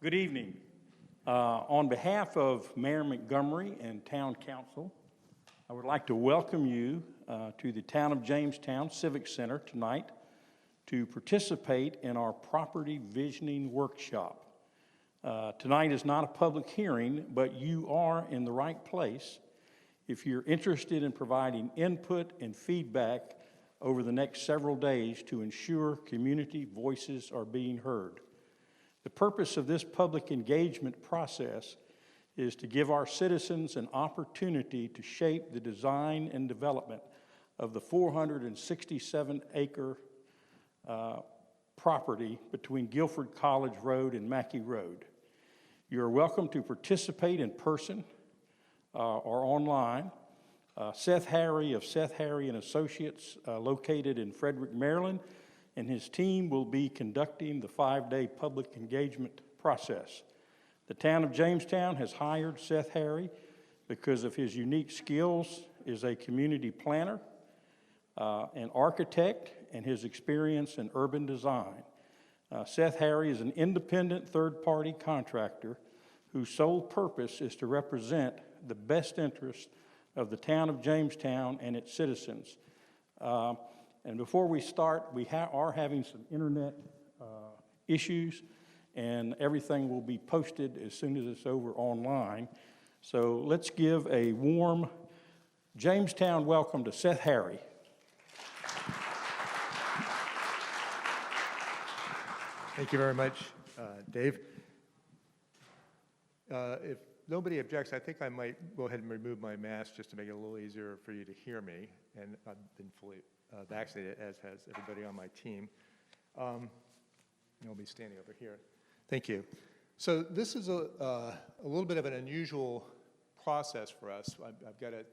Good evening. On behalf of Mayor Montgomery and Town Council, I would like to welcome you to the Town of Jamestown Civic Center tonight to participate in our property visioning workshop. Tonight is not a public hearing, but you are in the right place if you're interested in providing input and feedback over the next several days to ensure community voices are being heard. The purpose of this public engagement process is to give our citizens an opportunity to shape the design and development of the 467-acre property between Guilford College Road and Mackey Road. You are welcome to participate in person or online. Seth Harry of Seth Harry and Associates, located in Frederick, Maryland, and his team will be conducting the 5-day public engagement process. The Town of Jamestown has hired Seth Harry because of his unique skills as a community planner, an architect, and his experience in urban design. Seth Harry is an independent third-party contractor whose sole purpose is to represent the best interest of the Town of Jamestown and its citizens. And before we start, we are having some internet issues, and everything will be posted as soon as it's over online. So let's give a warm Jamestown welcome to Seth Harry. Thank you very much, Dave. If nobody objects, I think I might go ahead and remove my mask just to make it a little easier for you to hear me. And I've been fully vaccinated, as has everybody on my team. I'll be standing over here. Thank you. So this is a little bit of an unusual process for us. I've got a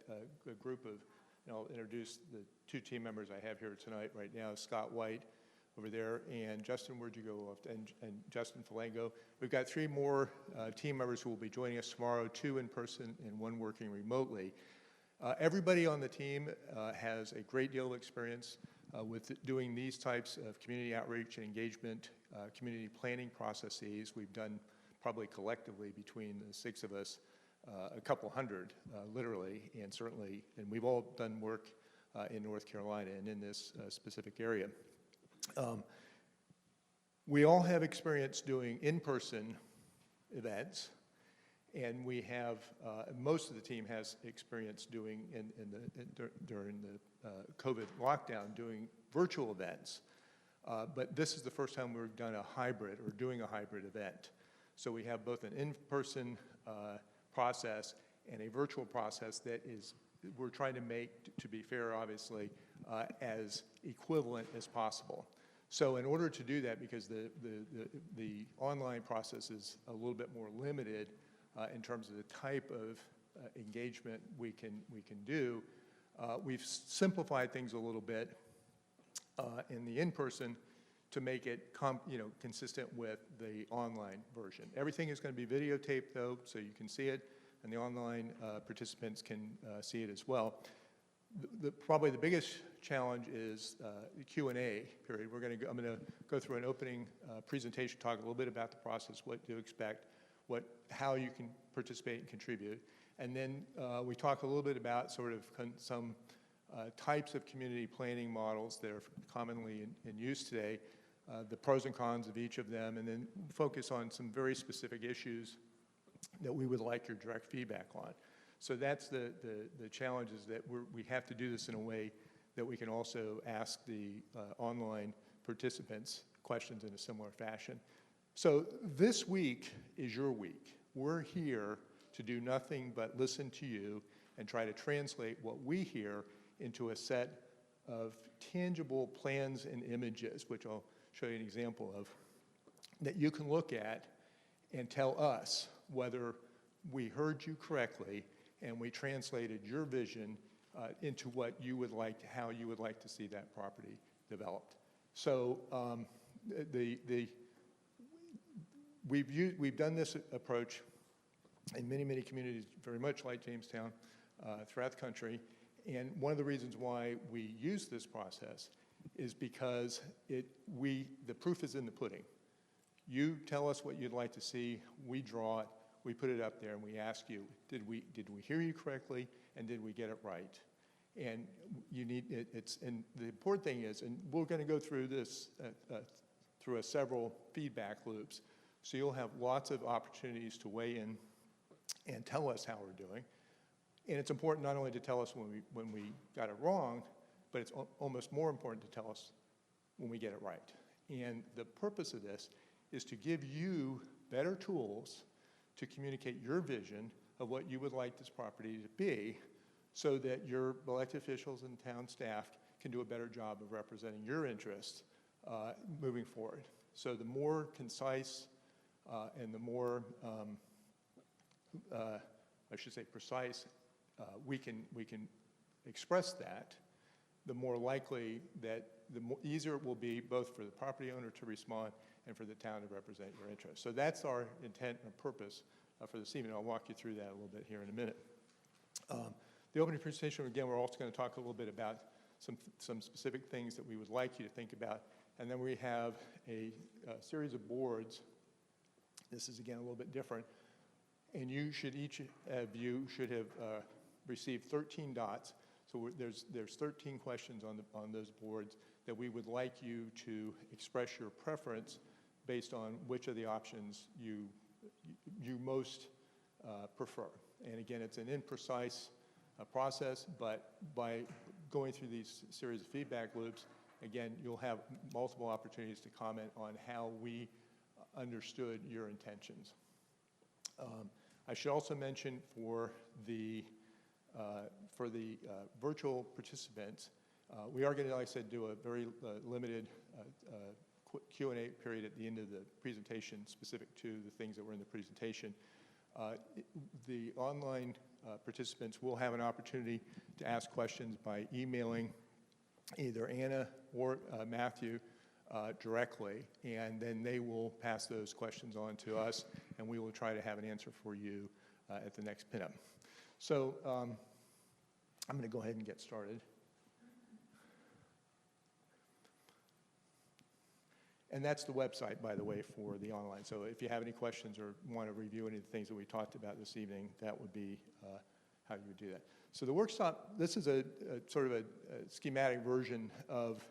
group of, I'll introduce the two team members I have here tonight right now, Scott White over there, and Justin, where'd you go? And Justin Falango. We've got three more team members who will be joining us tomorrow, 2 in person and 1 working remotely. Everybody on the team has a great deal of experience with doing these types of community outreach and engagement, community planning processes. We've done probably collectively between the 6 of us a couple hundred, literally, and certainly, and we've all done work in North Carolina and in this specific area. We all have experience doing in-person events, and we have, most of the team has experience doing, during the COVID lockdown, doing virtual events. But this is the first time we've done a hybrid, or doing a hybrid event. So we have both an in-person process and a virtual process that is, we're trying to make, to be fair, obviously, as equivalent as possible. So in order to do that, because the online process is a little bit more limited in terms of the type of engagement we can do, we've simplified things a little bit in the in-person to make it consistent with the online version. Everything is going to be videotaped, though, so you can see it, and the online participants can see it as well. Probably the biggest challenge is the Q&A period. I'm going to go through an opening presentation, talk a little bit about the process, what to expect, how you can participate and contribute, and then we talk a little bit about sort of some types of community planning models that are commonly in use today, the pros and cons of each of them, and then focus on some very specific issues that we would like your direct feedback on. So that's the challenge, is that we have to do this in a way that we can also ask the online participants questions in a similar fashion. So this week is your week. We're here to do nothing but listen to you and try to translate what we hear into a set of tangible plans and images, which I'll show you an example of, that you can look at and tell us whether we heard you correctly and we translated your vision into what you would like, how you would like to see that property developed. So we've done this approach in many communities, very much like Jamestown, throughout the country. And one of the reasons why we use this process is because the proof is in the pudding. You tell us what you'd like to see, we draw it, we put it up there, and we ask you, did we hear you correctly, and did we get it right? And you need, and the important thing is, and we're gonna go through this, through several feedback loops, so you'll have lots of opportunities to weigh in and tell us how we're doing. And it's important not only to tell us when we got it wrong, but it's almost more important to tell us when we get it right. And the purpose of this is to give you better tools to communicate your vision of what you would like this property to be, so that your elected officials and town staff can do a better job of representing your interests moving forward. So the more concise and the more, I should say precise, we can express that, the more likely that the more easier it will be both for the property owner to respond and for the town to represent your interests. So that's our intent and purpose for this evening. I'll walk you through that a little bit here in a minute. The opening presentation, again, we're also going to talk a little bit about some specific things that we would like you to think about. And then we have a series of boards. This is, again, a little bit different. And you should, each of you should have received 13 dots. So there's 13 questions on those boards that we would like you to express your preference based on which of the options you most prefer. And again, it's an imprecise process, but by going through these series of feedback loops, again, you'll have multiple opportunities to comment on how we understood your intentions. I should also mention for the virtual participants, we are going to, like I said, do a very limited Q&A period at the end of the presentation specific to the things that were in the presentation. The online participants will have an opportunity to ask questions by emailing either Anna or Matthew directly, and then they will pass those questions on to us, and we will try to have an answer for you at the next pinup. So I'm going to go ahead and get started. And that's the website, by the way, for the online. So if you have any questions or want to review any of the things that we talked about this evening, that would be how you would do that. So the workshop, this is a sort of a schematic version of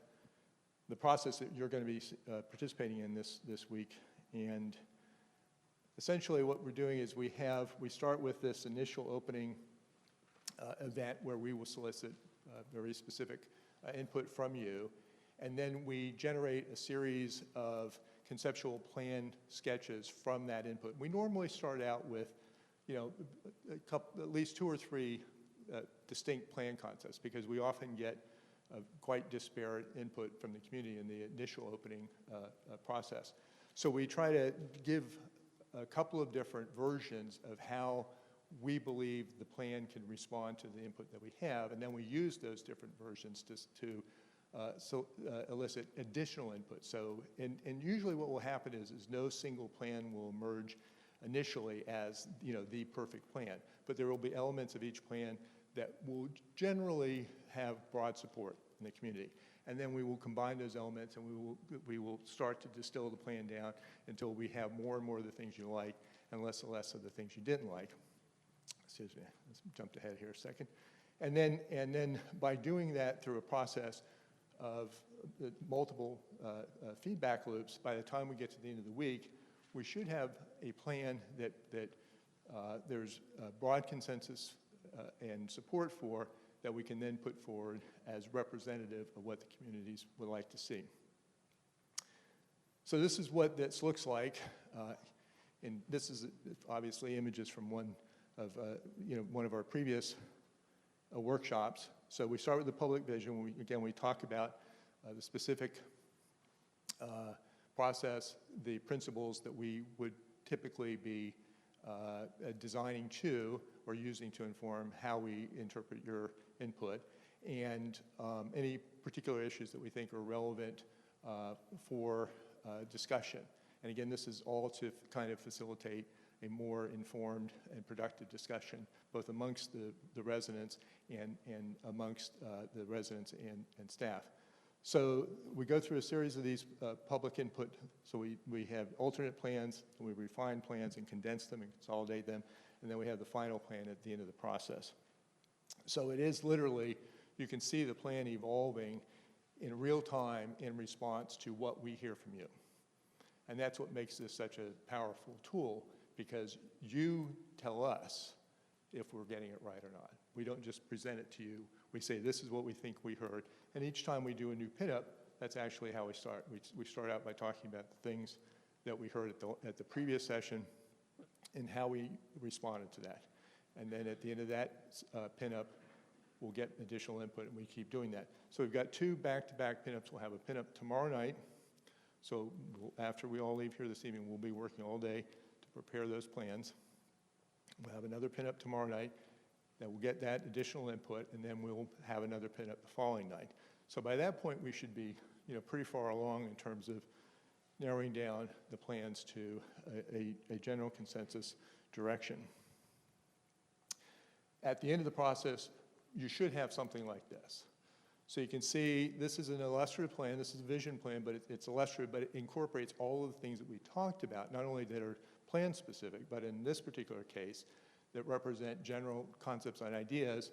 the process that you're going to be participating in this week. And essentially what we're doing is we start with this initial opening event where we will solicit very specific input from you. And then we generate a series of conceptual plan sketches from that input. We normally start out with, at least 2 or 3 distinct plan concepts, because we often get quite disparate input from the community in the initial opening process. So we try to give a couple of different versions of how we believe the plan can respond to the input that we have, and then we use those different versions to elicit additional input. So, and usually what will happen is no single plan will emerge initially as, the perfect plan, but there will be elements of each plan that will generally have broad support in the community. And then we will combine those elements, and we will start to distill the plan down until we have more and more of the things you like and less of the things you didn't like. Excuse me, let's jump ahead here a second. And then by doing that through a process of multiple feedback loops, by the time we get to the end of the week, we should have a plan that there's broad consensus and support for, that we can then put forward as representative of what the communities would like to see. So this is what this looks like, and this is obviously images from one of our previous workshops. So we start with the public vision. We talk about the specific process, the principles that we would typically be designing to or using to inform how we interpret your input, and any particular issues that we think are relevant for discussion. And again, this is all to kind of facilitate a more informed and productive discussion, both amongst the residents and amongst the residents and staff. So we go through a series of these public input. So we have alternate plans, and we refine plans and condense them and consolidate them, and then we have the final plan at the end of the process. So it is literally, you can see the plan evolving in real time in response to what we hear from you. And that's what makes this such a powerful tool, because you tell us if we're getting it right or not. We don't just present it to you. We say, this is what we think we heard. And each time we do a new pinup, that's actually how we start. We start out by talking about the things that we heard at the previous session and how we responded to that. And then at the end of that pinup, we'll get additional input, and we keep doing that. So we've got 2 back-to-back pinups. We'll have a pinup tomorrow night. So after we all leave here this evening, we'll be working all day to prepare those plans. We'll have another pinup tomorrow night that will get that additional input, and then we'll have another pinup the following night. So by that point, we should be, pretty far along in terms of narrowing down the plans to a general consensus direction. At the end of the process, you should have something like this. So you can see this is an illustrative plan, this is a vision plan, but it's illustrative, but it incorporates all of the things that we talked about, not only that are plan specific, but in this particular case, that represent general concepts and ideas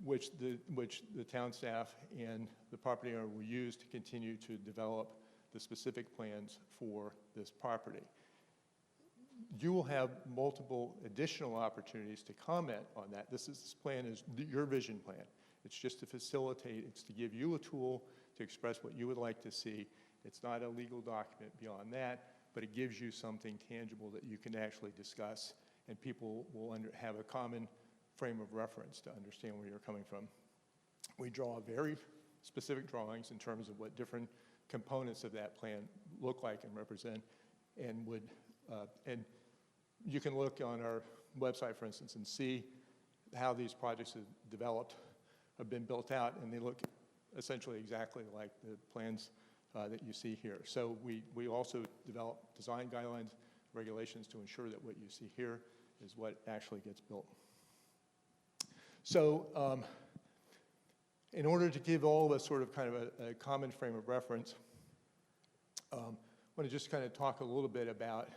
which the town staff and the property owner will use to continue to develop the specific plans for this property. You will have multiple additional opportunities to comment on that. This plan is your vision plan. It's just to facilitate, it's to give you a tool to express what you would like to see. It's not a legal document beyond that, but it gives you something tangible that you can actually discuss, and people will have a common frame of reference to understand where you're coming from. We draw very specific drawings in terms of what different components of that plan look like and represent, and and you can look on our website, for instance, and see how these projects have been built out, and they look essentially exactly like the plans that you see here. So we also develop design guidelines, regulations to ensure that what you see here is what actually gets built. So in order to give all of us sort of kind of a common frame of reference, I want to just kind of talk a little bit about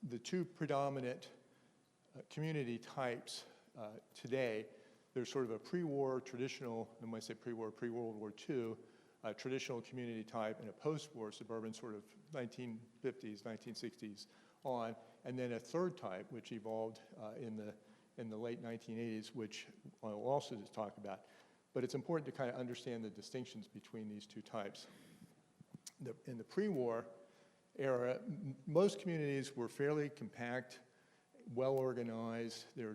the 2 predominant community types today. There's sort of a pre-war traditional, and when I say pre-war, pre-World War II, traditional community type, and a post-war suburban sort of 1950s, 1960s on, and then a third type, which evolved in the late 1980s, which I'll also just talk about. But it's important to kind of understand the distinctions between these 2 types. In the pre-war era, most communities were fairly compact, well-organized. They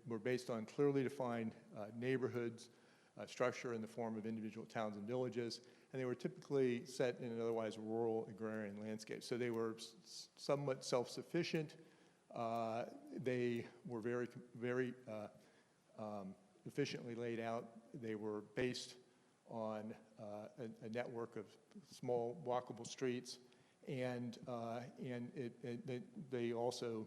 were based on clearly defined neighborhoods, structure in the form of individual towns and villages, and they were typically set in an otherwise rural agrarian landscape. So they were somewhat self-sufficient. They were very efficiently laid out. They were based on a network of small walkable streets, and they also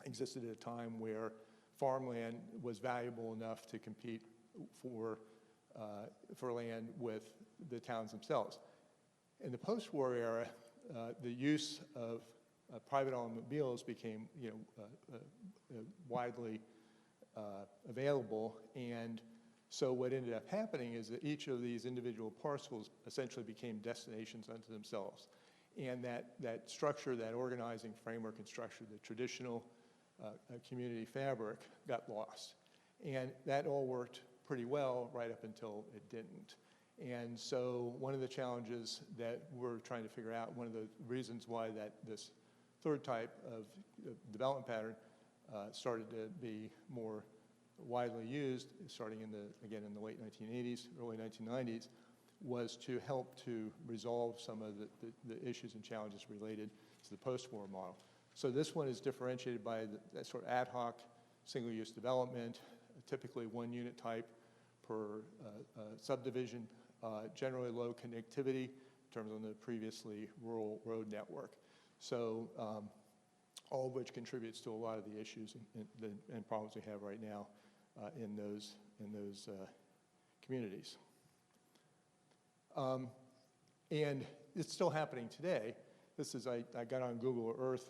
existed at a time where farmland was valuable enough to compete for land with the towns themselves. In the post-war era, the use of private automobiles became widely available, and so what ended up happening is that each of these individual parcels essentially became destinations unto themselves. And that structure, that organizing framework and structure, the traditional community fabric, got lost. And that all worked pretty well right up until it didn't. And so one of the challenges that we're trying to figure out, one of the reasons why this third type of development pattern started to be more widely used, starting in the late 1980s, early 1990s, was to help to resolve some of the issues and challenges related to the post-war model. So this one is differentiated by that sort of ad hoc single-use development, typically 1 unit type per subdivision, generally low connectivity in terms of the previously rural road network. So all of which contributes to a lot of the issues and problems we have right now in those communities. And it's still happening today. This is, I got on Google Earth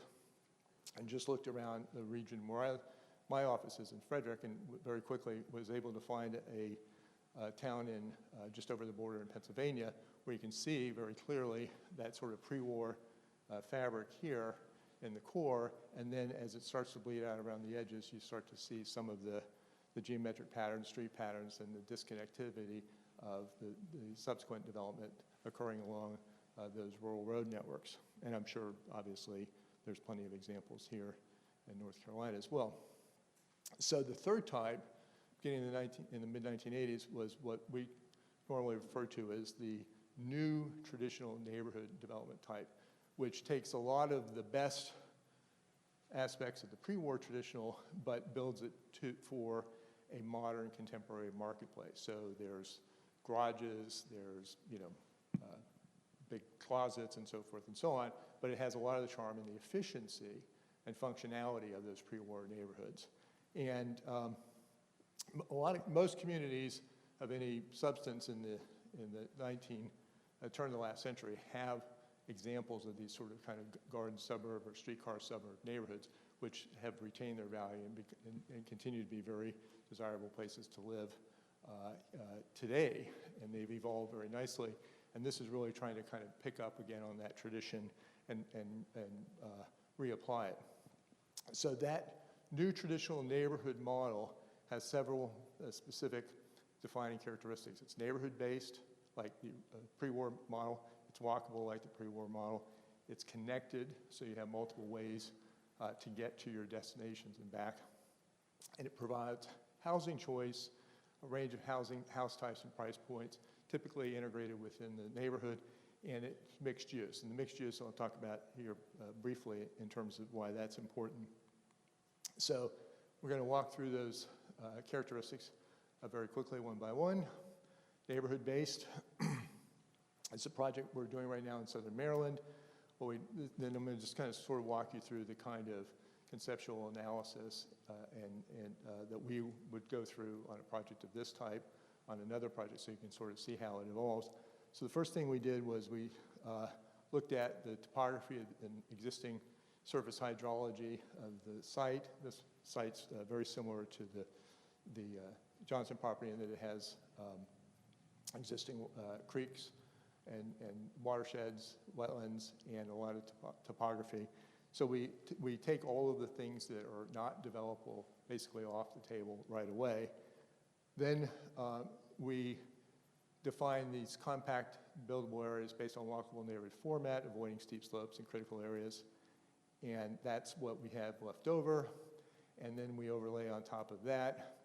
and just looked around the region where my office is in Frederick, and very quickly was able to find a town in just over the border in Pennsylvania, where you can see very clearly that sort of pre-war fabric here in the core, and then as it starts to bleed out around the edges, you start to see some of the geometric patterns, street patterns, and the disconnectivity of the subsequent development occurring along those rural road networks. And I'm sure, obviously, there's plenty of examples here in North Carolina as well. So the third type, beginning in the mid-1980s, was what we normally refer to as the new traditional neighborhood development type, which takes a lot of the best aspects of the pre-war traditional, but builds it for a modern contemporary marketplace. So there's garages, there's big closets and so forth and so on, but it has a lot of the charm and the efficiency and functionality of those pre-war neighborhoods. And most communities of any substance in the turn of the last century have examples of these sort of kind of garden suburb or streetcar suburb neighborhoods, which have retained their value and continue to be very desirable places to live today, and they've evolved very nicely. And this is really trying to kind of pick up again on that tradition and reapply it. So that new traditional neighborhood model has several specific defining characteristics. It's neighborhood-based, like the pre-war model. It's walkable, like the pre-war model. It's connected, so you have multiple ways to get to your destinations and back. And it provides housing choice, a range of house types and price points, typically integrated within the neighborhood, and it's mixed use. And the mixed use I'll talk about here briefly in terms of why that's important. So we're going to walk through those characteristics very quickly, one by one. Neighborhood-based. It's a project we're doing right now in Southern Maryland. Then I'm going to just kind of sort of walk you through the kind of conceptual analysis that we would go through on a project of this type on another project, so you can sort of see how it evolves. So the first thing we did was we looked at the topography and existing surface hydrology of the site. This site's very similar to the Johnson property in that it has existing creeks and watersheds, wetlands, and a lot of topography. So we take all of the things that are not developable basically off the table right away. Then we define these compact buildable areas based on walkable neighborhood format, avoiding steep slopes and critical areas. And that's what we have left over. And then we overlay on top of that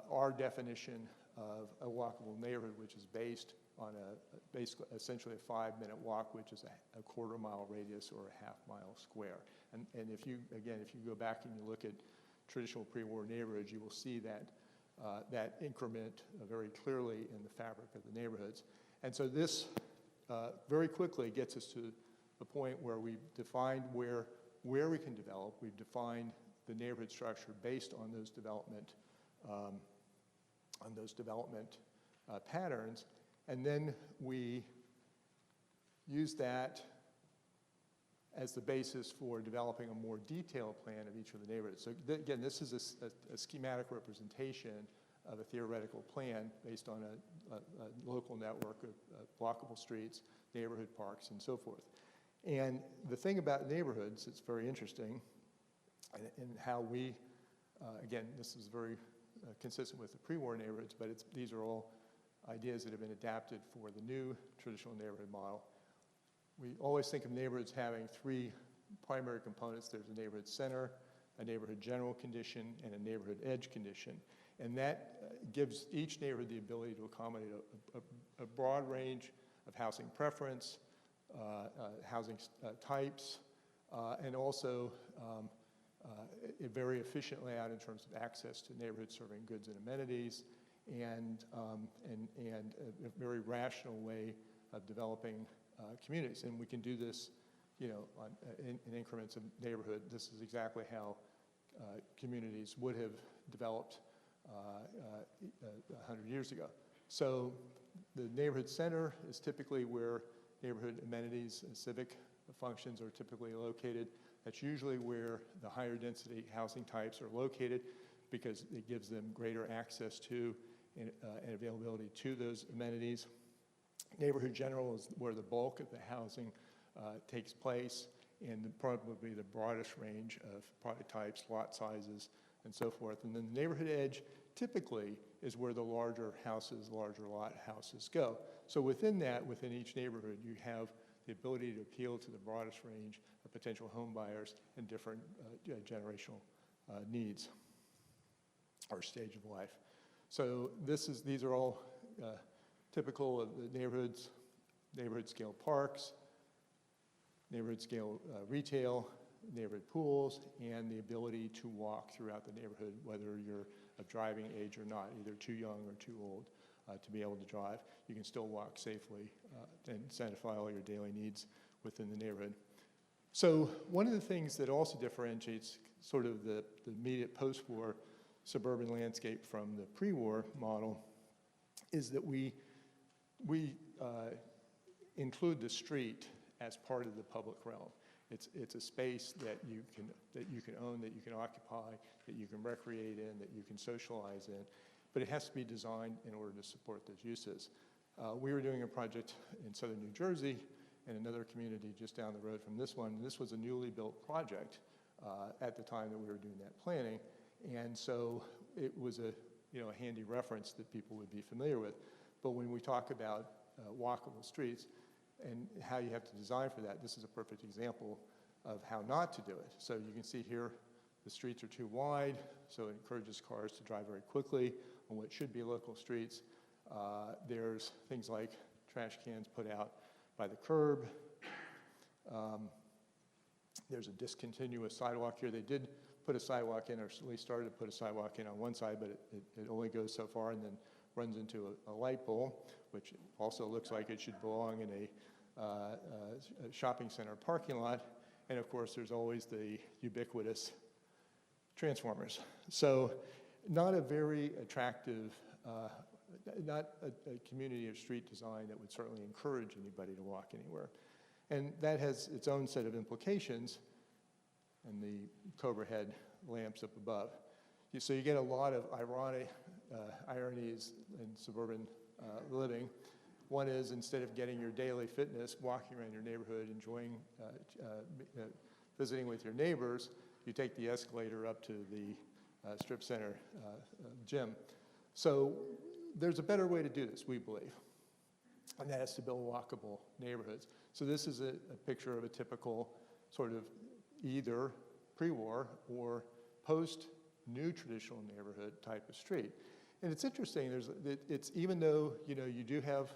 our definition of a walkable neighborhood, which is based on basically essentially a 5-minute walk, which is a quarter-mile radius or a half-mile square. And if you go back and you look at traditional pre-war neighborhoods, you will see that that increment very clearly in the fabric of the neighborhoods. And so this very quickly gets us to the point where we've defined where we can develop. We've defined the neighborhood structure based on those development patterns, and then we use that as the basis for developing a more detailed plan of each of the neighborhoods. So again, this is a schematic representation of a theoretical plan based on a local network of walkable streets, neighborhood parks, and so forth. And the thing about neighborhoods that's very interesting, and how we, again, this is very consistent with the pre-war neighborhoods, but these are all ideas that have been adapted for the new traditional neighborhood model. We always think of neighborhoods having 3 primary components. There's a neighborhood center, a neighborhood general condition, and a neighborhood edge condition. And that gives each neighborhood the ability to accommodate a broad range of housing preference, housing types, and also a very efficient layout in terms of access to neighborhoods serving goods and amenities, and a very rational way of developing communities. And we can do this, in increments of neighborhood. This is exactly how communities would have developed 100 years ago. So The neighborhood center is typically where neighborhood amenities and civic functions are typically located. That's usually where the higher density housing types are located because it gives them greater access to and availability to those amenities. Neighborhood general is where the bulk of the housing takes place, and probably the broadest range of product types, lot sizes, and so forth. And then the neighborhood edge typically is where the larger houses, larger lot houses go. So within that, within each neighborhood, you have the ability to appeal to the broadest range of potential home buyers and different generational needs or stage of life. So these are all typical of the neighborhoods, neighborhood scale parks, neighborhood scale retail, neighborhood pools, and the ability to walk throughout the neighborhood, whether you're of driving age or not, either too young or too old to be able to drive. You can still walk safely and satisfy all your daily needs within the neighborhood. So one of the things that also differentiates sort of the immediate post-war suburban landscape from the pre-war model is that we include the street as part of the public realm. It's a space that you can own, that you can occupy, that you can recreate in, that you can socialize in, but it has to be designed in order to support those uses. We were doing a project in southern New Jersey and another community just down the road from this one. This was a newly built project at the time that we were doing that planning, and so it was a handy reference that people would be familiar with. But when we talk about walkable streets and how you have to design for that, this is a perfect example of how not to do it. So you can see here the streets are too wide, so it encourages cars to drive very quickly on what should be local streets. There's things like trash cans put out by the curb. There's a discontinuous sidewalk here. They did put a sidewalk in, or at least started to put a sidewalk in on one side, but it only goes so far and then runs into a light pole, which also looks like it should belong in a shopping center parking lot. And of course, there's always the ubiquitous transformers. So not a very attractive, not a community of street design that would certainly encourage anybody to walk anywhere. And that has its own set of implications, and the Cobra head lamps up above. So you get a lot of ironies in suburban living. One is, instead of getting your daily fitness, walking around your neighborhood, enjoying, visiting with your neighbors, you take the escalator up to the strip center gym. So there's a better way to do this, we believe, and that is to build walkable neighborhoods. So this is a picture of a typical sort of either pre-war or post-new traditional neighborhood type of street. And it's interesting, it's even though you do have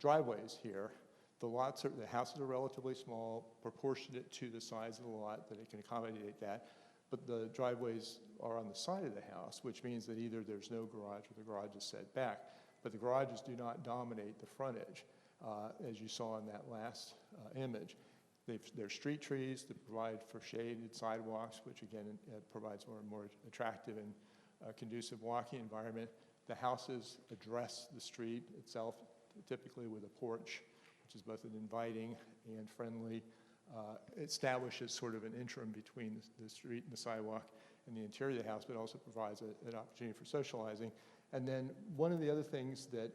driveways here, the houses are relatively small, proportionate to the size of the lot that it can accommodate that, but the driveways are on the side of the house, which means that either there's no garage or the garage is set back. But the garages do not dominate the frontage, as you saw in that last image. There's street trees that provide for shaded sidewalks, which again provides more and more attractive and conducive walking environment. The houses address the street itself, typically with a porch, which is both an inviting and friendly. It establishes sort of an interim between the street and the sidewalk and the interior of the house, but also provides an opportunity for socializing. And then one of the other things that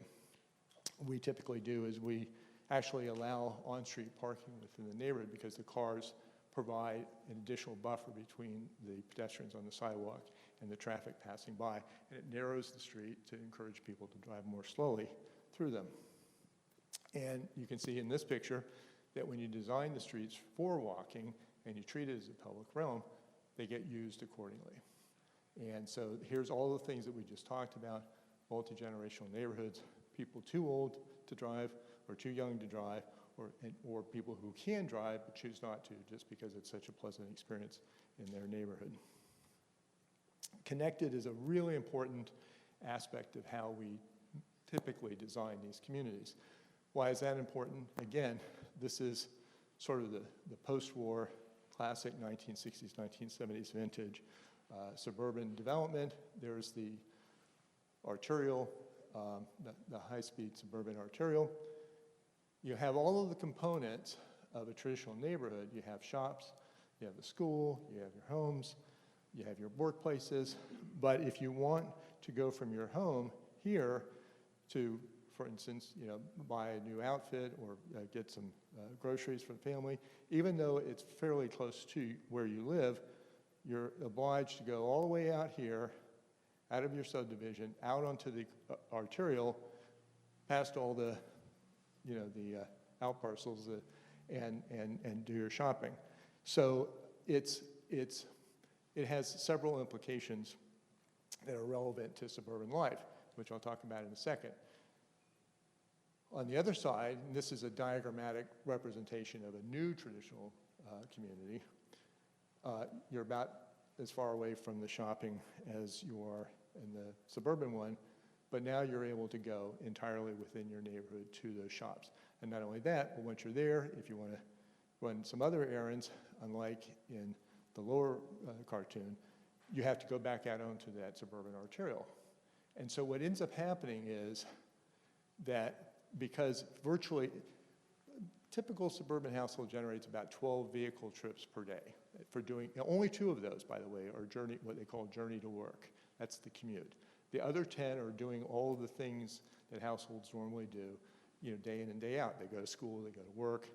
we typically do is we actually allow on-street parking within the neighborhood because the cars provide an additional buffer between the pedestrians on the sidewalk and the traffic passing by. And it narrows the street to encourage people to drive more slowly through them. And you can see in this picture that when you design the streets for walking and you treat it as a public realm, they get used accordingly. And so here's all the things that we just talked about: multi-generational neighborhoods, people too old to drive or too young to drive, or people who can drive but choose not to just because it's such a pleasant experience in their neighborhood. Connected is a really important aspect of how we typically design these communities. Why is that important? Again, this is sort of the post-war classic 1960s, 1970s vintage suburban development. There's the arterial the high-speed suburban arterial. You have all of the components of a traditional neighborhood. You have shops, you have the school, you have your homes, you have your workplaces. But if you want to go from your home here to, for instance, buy a new outfit or get some groceries for the family, even though it's fairly close to where you live, you're obliged to go all the way out here, out of your subdivision, out onto the arterial, past all the, the out parcels, and do your shopping. So it has several implications that are relevant to suburban life, which I'll talk about in a second. On the other side, and this is a diagrammatic representation of a new traditional community, you're about as far away from the shopping as you are in the suburban one, but now you're able to go entirely within your neighborhood to those shops. And not only that, but once you're there, if you want to run some other errands, unlike in the lower cartoon, you have to go back out onto that suburban arterial. And so what ends up happening is that because virtually, typical suburban household generates about 12 vehicle trips per day for doing, only 2 of those, by the way, are what they call journey to work. That's the commute. The other 10 are doing all of the things that households normally do, day in and day out. They go to school, they go to work,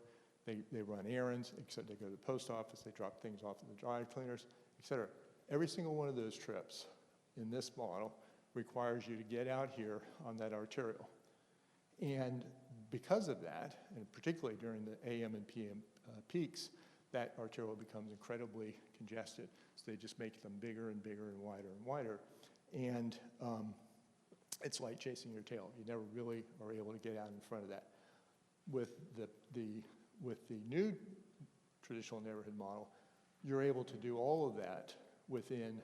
they run errands, except they go to the post office, they drop things off at the dry cleaners, et cetera. Every single one of those trips in this model requires you to get out here on that arterial. And because of that, and particularly during the AM and PM peaks, that arterial becomes incredibly congested. So they just make them bigger and bigger and wider. And it's like chasing your tail. You never really are able to get out in front of that. With the new traditional neighborhood model, you're able to do all of that within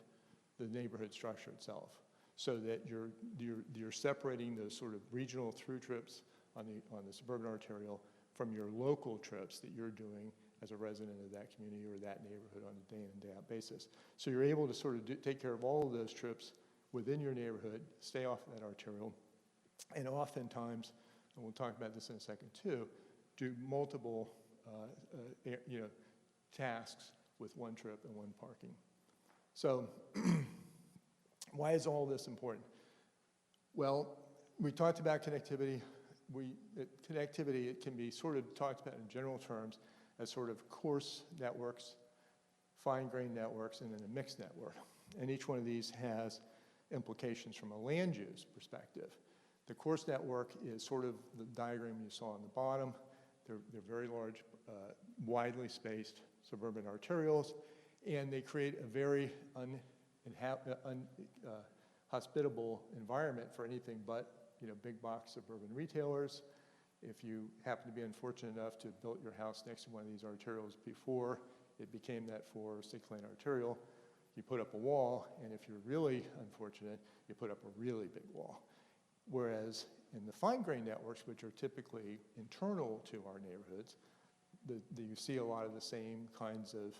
the neighborhood structure itself, so that you're separating those sort of regional through trips on the suburban arterial from your local trips that you're doing as a resident of that community or that neighborhood on a day in and day out basis. So you're able to sort of take care of all of those trips within your neighborhood, stay off that arterial, and oftentimes, and we'll talk about this in a second too, do multiple tasks with one trip and one parking. So why is all this important? Well, we talked about connectivity. Connectivity, it can be sort of talked about in general terms as sort of coarse networks, fine-grained networks, and then a mixed network. And each one of these has implications from a land use perspective. The coarse network is sort of the diagram you saw on the bottom. They're very large, widely spaced suburban arterials, and they create a very hospitable environment for anything but big box suburban retailers. If you happen to be unfortunate enough to have built your house next to one of these arterials before it became that 4 or 6 lane arterial, you put up a wall, and if you're really unfortunate, you put up a really big wall. Whereas in the fine-grained networks, which are typically internal to our neighborhoods, you see a lot of the same kinds of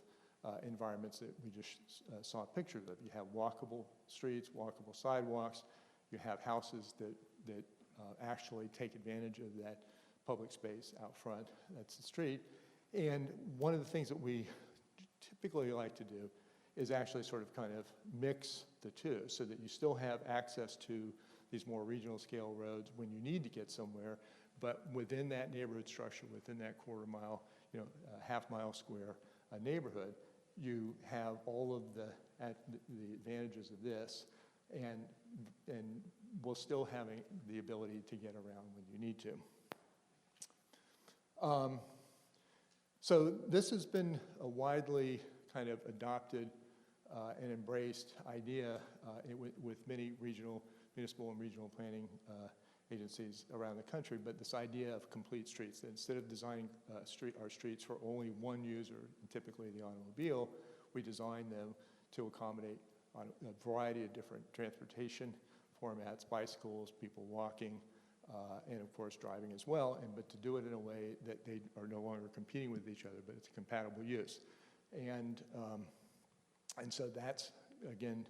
environments that we just saw pictures of. You have walkable streets, walkable sidewalks. You have houses that actually take advantage of that public space out front. That's the street. And one of the things that we typically like to do is actually sort of kind of mix the two so that you still have access to these more regional scale roads when you need to get somewhere, but within that neighborhood structure, within that quarter mile, half mile square neighborhood, you have all of the advantages of this, and while still having the ability to get around when you need to. So this has been a widely kind of adopted and embraced idea with many municipal and regional planning agencies around the country, but this idea of complete streets, that instead of designing our streets for only one user, typically the automobile, we design them to accommodate a variety of different transportation formats, bicycles, people walking, and of course driving as well, but to do it in a way that they are no longer competing with each other, but it's a compatible use. And so that's, again,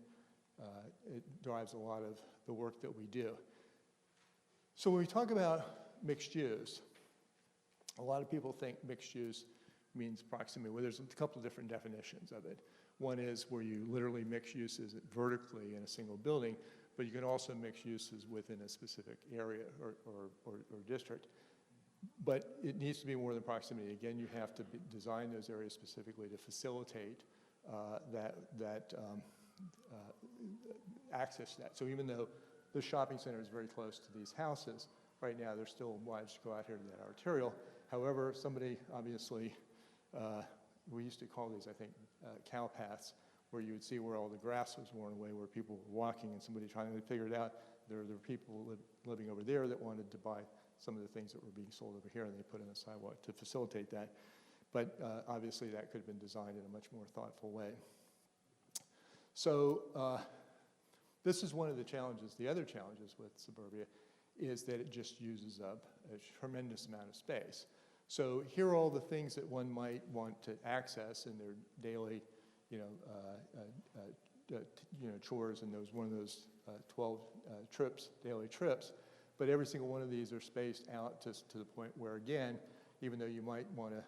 it drives a lot of the work that we do. So when we talk about mixed use, a lot of people think mixed use means proximity. Well, there's a couple of different definitions of it. One is where you literally mix uses vertically in a single building, but you can also mix uses within a specific area or district. But it needs to be more than proximity. Again, you have to design those areas specifically to facilitate access to that. So even though the shopping center is very close to these houses, right now they're still obliged to go out here to that arterial. However, somebody obviously, we used to call these, I think, cow paths, where you would see where all the grass was worn away, where people were walking, and somebody trying to figure it out. There were people living over there that wanted to buy some of the things that were being sold over here, and they put in a sidewalk to facilitate that. But obviously that could have been designed in a much more thoughtful way. So this is one of the challenges. The other challenges with suburbia is that it just uses up a tremendous amount of space. So here are all the things that one might want to access in their daily, chores, and one of those 12 daily trips. But every single one of these are spaced out to the point where, again, even though you might want to,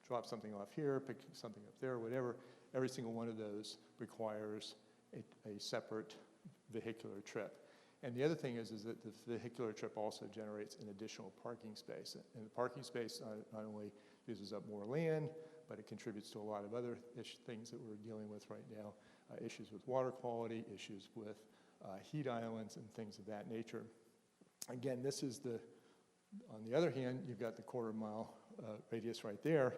drop something off here, pick something up there, whatever, every single one of those requires a separate vehicular trip. And the other thing is that the vehicular trip also generates an additional parking space. And the parking space not only uses up more land, but it contributes to a lot of other things that we're dealing with right now, issues with water quality, issues with heat islands, and things of that nature. Again, this is on the other hand, you've got the quarter-mile radius right there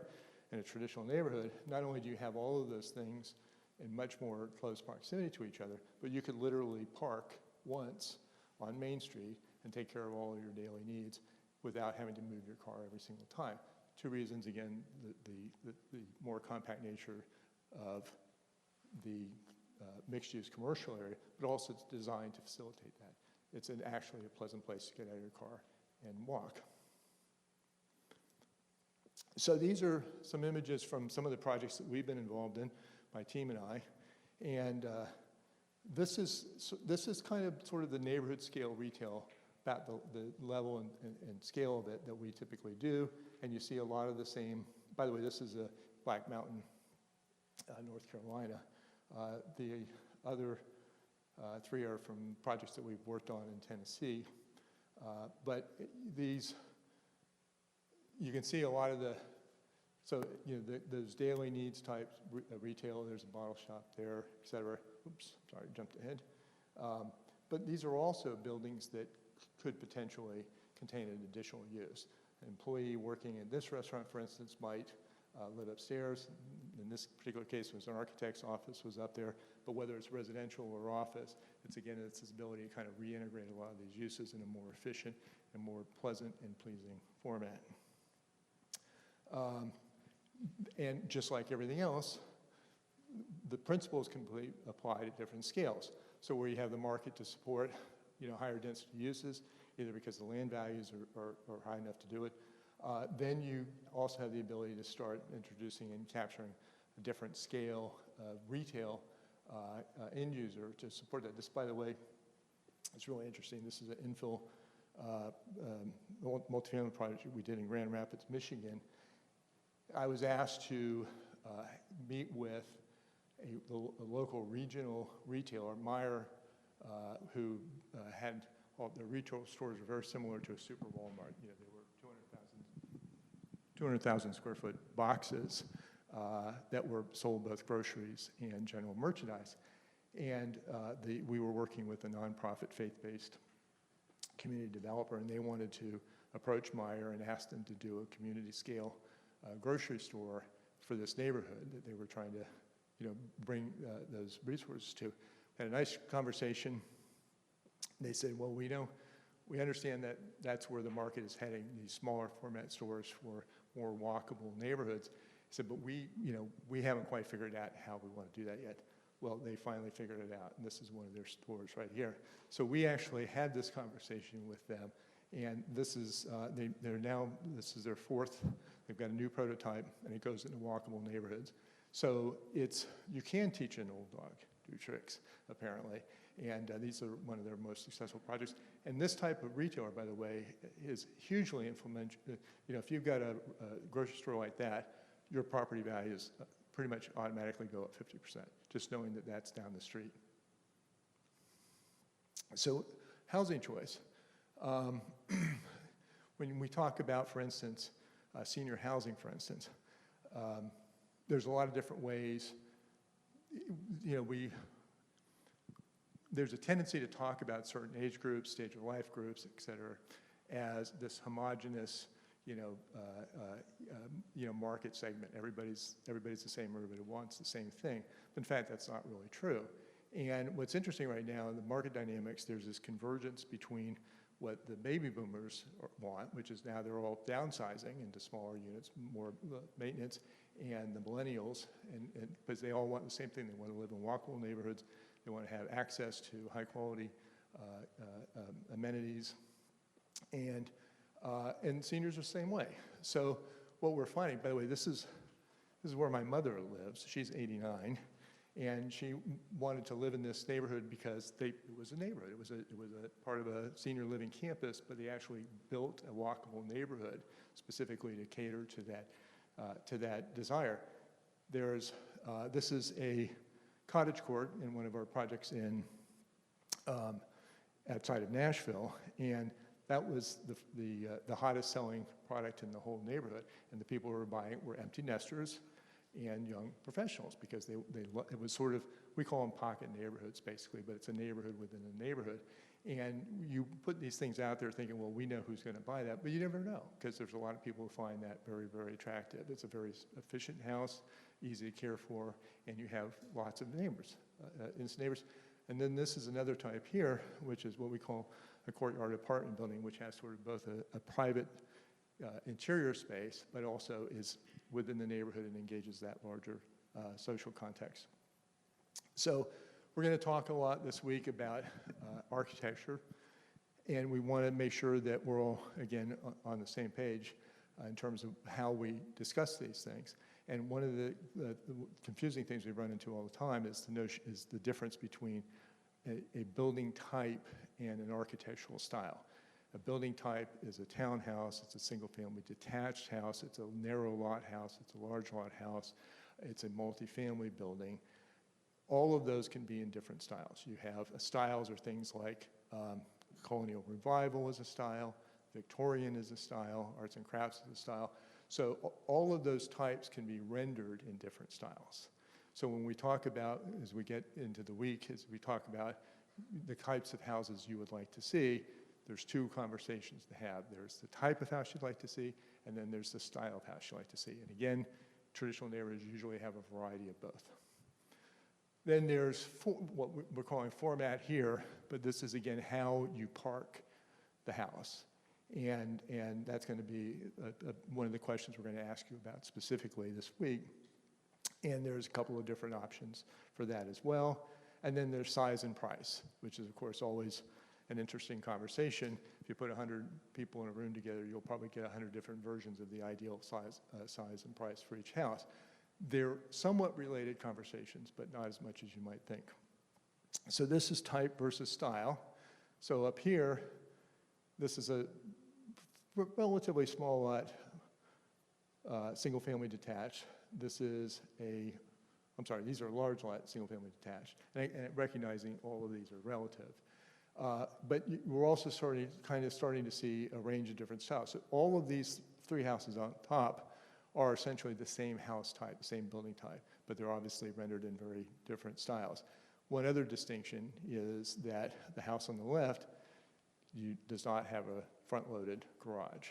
in a traditional neighborhood. Not only do you have all of those things in much more close proximity to each other, but you could literally park once on Main Street and take care of all of your daily needs without having to move your car every single time. Two reasons, again, the more compact nature of the mixed-use commercial area, but also it's designed to facilitate that. It's actually a pleasant place to get out of your car and walk. So these are some images from some of the projects that we've been involved in, my team and I, and this is kind of sort of the neighborhood scale retail, about the level and scale of it that we typically do, and you see a lot of the same. By the way, this is a Black Mountain, North Carolina. The other three are from projects that we've worked on in Tennessee, but these, you can see a lot of those daily needs type retail. There's a bottle shop there, et cetera. Oops, sorry, jumped ahead. But these are also buildings that could potentially contain an additional use. An employee working in this restaurant, for instance, might live upstairs. In this particular case, it was an architect's office was up there. But whether it's residential or office, it's this ability to kind of reintegrate a lot of these uses in a more efficient and more pleasant and pleasing format. And just like everything else, the principles can be applied at different scales. So where you have the market to support, higher density uses, either because the land values are high enough to do it, then you also have the ability to start introducing and capturing a different scale of retail end user to support that. This, by the way, it's really interesting. This is an infill multifamily project we did in Grand Rapids, Michigan. I was asked to meet with a local regional retailer, Meijer, who had all their retail stores are very similar to a super Walmart. They were 200,000 square foot boxes that were sold both groceries and general merchandise. And we were working with a nonprofit faith-based community developer, and they wanted to approach Meijer and ask them to do a community scale grocery store for this neighborhood that they were trying to bring those resources to. Had a nice conversation. They said, well, we understand that that's where the market is heading, these smaller format stores for more walkable neighborhoods. He said, but we haven't quite figured out how we want to do that yet. Well, they finally figured it out, and this is one of their stores right here. So we actually had this conversation with them, and this is this is their fourth. They've got a new prototype, and it goes into walkable neighborhoods. So you can teach an old dog do tricks, apparently. And these are one of their most successful projects. And this type of retailer, by the way, is hugely influential. If you've got a grocery store like that, your property values pretty much automatically go up 50%, just knowing that that's down the street. So housing choice. When we talk about, for instance, senior housing, for instance, there's a lot of different ways. There's a tendency to talk about certain age groups, stage of life groups, et cetera, as this homogenous, market segment. Everybody's the same. Everybody wants the same thing. But in fact, that's not really true. And what's interesting right now in the market dynamics, there's this convergence between what the baby boomers want, which is now they're all downsizing into smaller units, more maintenance, and the millennials, and because they all want the same thing. They want to live in walkable neighborhoods. They want to have access to high quality amenities, and seniors are the same way. So what we're finding, by the way, this is where my mother lives. She's 89. And she wanted to live in this neighborhood because it was a neighborhood. It was a part of a senior living campus, but they actually built a walkable neighborhood specifically to cater to that desire. This is a cottage court in one of our projects in outside of Nashville, and that was the hottest selling product in the whole neighborhood. And the people who were buying it were empty nesters and young professionals, because it was sort of, we call them pocket neighborhoods basically, but it's a neighborhood within a neighborhood. And you put these things out there thinking, well, we know who's going to buy that, but you never know, because there's a lot of people who find that very, very attractive. It's a very efficient house, easy to care for, and you have lots of neighbors, innocent neighbors. And then this is another type here, which is what we call a courtyard apartment building, which has sort of both a private interior space, but also is within the neighborhood and engages that larger social context. So we're going to talk a lot this week about architecture, and we want to make sure that we're all, again, on the same page in terms of how we discuss these things. And one of the confusing things we run into all the time is the difference between a building type and an architectural style. A building type is a townhouse, it's a single-family detached house, it's a narrow lot house, it's a large lot house, it's a multifamily building. All of those can be in different styles. You have styles are things like colonial revival is a style, Victorian is a style, arts and crafts is a style. So all of those types can be rendered in different styles. So when we talk about, as we get into the week, as we talk about the types of houses you would like to see, there's two conversations to have. There's the type of house you'd like to see, and then there's the style of house you'd like to see. And again, traditional neighborhoods usually have a variety of both. Then there's what we're calling format here, but this is, again, how you park the house. And that's going to be one of the questions we're going to ask you about specifically this week. And there's a couple of different options for that as well. And then there's size and price, which is, of course, always an interesting conversation. If you put 100 people in a room together, you'll probably get 100 different versions of the ideal size and price for each house. They're somewhat related conversations, but not as much as you might think. So this is type versus style. So up here, this is a relatively small lot, single-family detached. This is these are large lot, single-family detached, and recognizing all of these are relative. But we're also starting to see a range of different styles. So all of these three houses on top are essentially the same house type, the same building type, but they're obviously rendered in very different styles. One other distinction is that the house on the left does not have a front-loaded garage.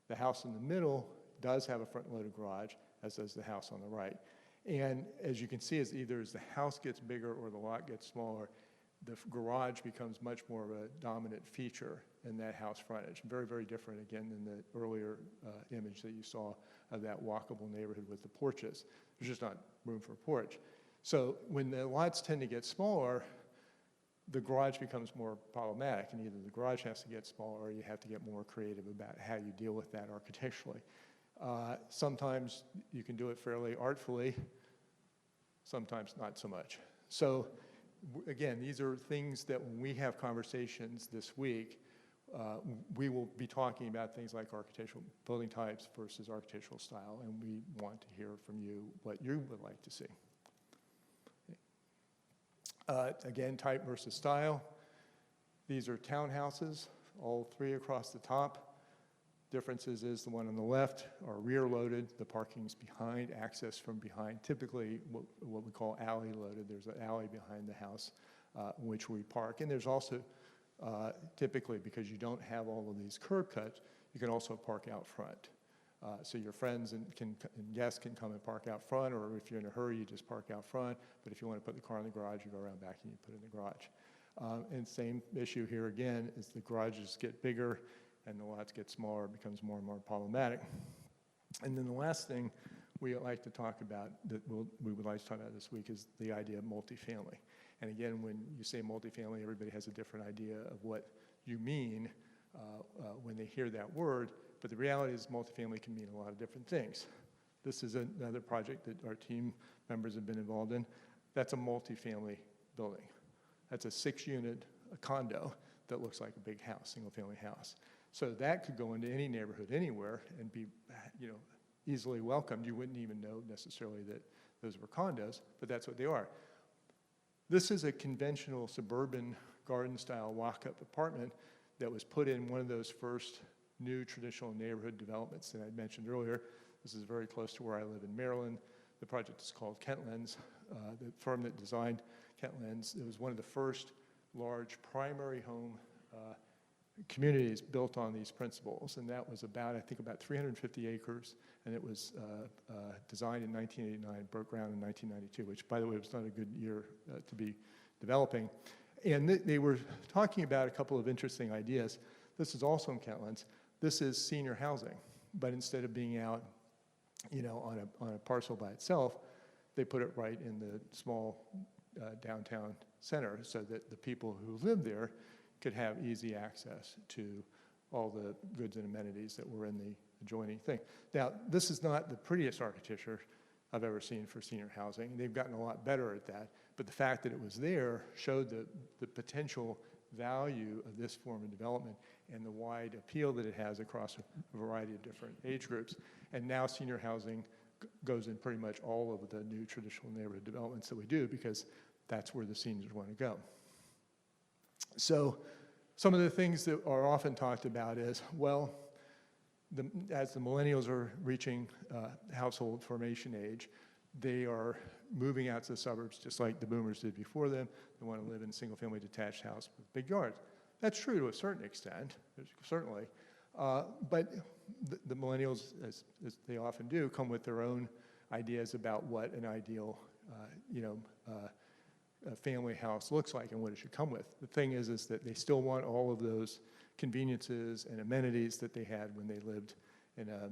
The house in the middle does have a front-loaded garage, as does the house on the right. And as you can see, as the house gets bigger or the lot gets smaller, the garage becomes much more of a dominant feature in that house frontage. Very, very different, again, than the earlier image that you saw of that walkable neighborhood with the porches. There's just not room for a porch. So when the lots tend to get smaller, the garage becomes more problematic, and either the garage has to get smaller or you have to get more creative about how you deal with that architecturally. Sometimes you can do it fairly artfully, sometimes not so much. So again, these are things that when we have conversations this week, we will be talking about things like architectural building types versus architectural style, and we want to hear from you what you would like to see. Again, type versus style. These are townhouses, all three across the top. Differences is the one on the left are rear loaded, the parking's behind, access from behind, typically what we call alley loaded. There's an alley behind the house in which we park. And there's also typically, because you don't have all of these curb cuts, you can also park out front. So your friends and guests can come and park out front, or if you're in a hurry, you just park out front. But if you want to put the car in the garage, you go around back and you put it in the garage. And same issue here again, is the garages get bigger and the lots get smaller, it becomes more and more problematic. And then the last thing we like to talk about, that we would like to talk about this week, is the idea of multifamily. And again, when you say multifamily, everybody has a different idea of what you mean when they hear that word, but the reality is multifamily can mean a lot of different things. This is another project that our team members have been involved in. That's a multifamily building. That's a 6-unit condo that looks like a big house, single-family house. So that could go into any neighborhood anywhere and be, easily welcomed. You wouldn't even know necessarily that those were condos, but that's what they are. This is a conventional suburban garden-style walk-up apartment that was put in one of those first new traditional neighborhood developments that I mentioned earlier. This is very close to where I live in Maryland. The project is called Kentlands. The firm that designed Kentlands, it was one of the first large primary home communities built on these principles, and that was about 350 acres, and it was designed in 1989, broke ground in 1992, which, by the way, was not a good year to be developing. And they were talking about a couple of interesting ideas. This is also in Kentlands. This is senior housing, but instead of being out, on a parcel by itself, they put it right in the small downtown center, so that the people who live there could have easy access to all the goods and amenities that were in the adjoining thing. Now, this is not the prettiest architecture I've ever seen for senior housing. They've gotten a lot better at that, but the fact that it was there showed the potential value of this form of development and the wide appeal that it has across a variety of different age groups. And now senior housing goes in pretty much all of the new traditional neighborhood developments that we do, because that's where the seniors want to go. So some of the things that are often talked about is, well, as the millennials are reaching household formation age, they are moving out to the suburbs just like the boomers did before them. They want to live in a single-family detached house with big yards. That's true to a certain extent, certainly. But the millennials, as they often do, come with their own ideas about what an ideal, a family house looks like and what it should come with. The thing is that they still want all of those conveniences and amenities that they had when they lived in a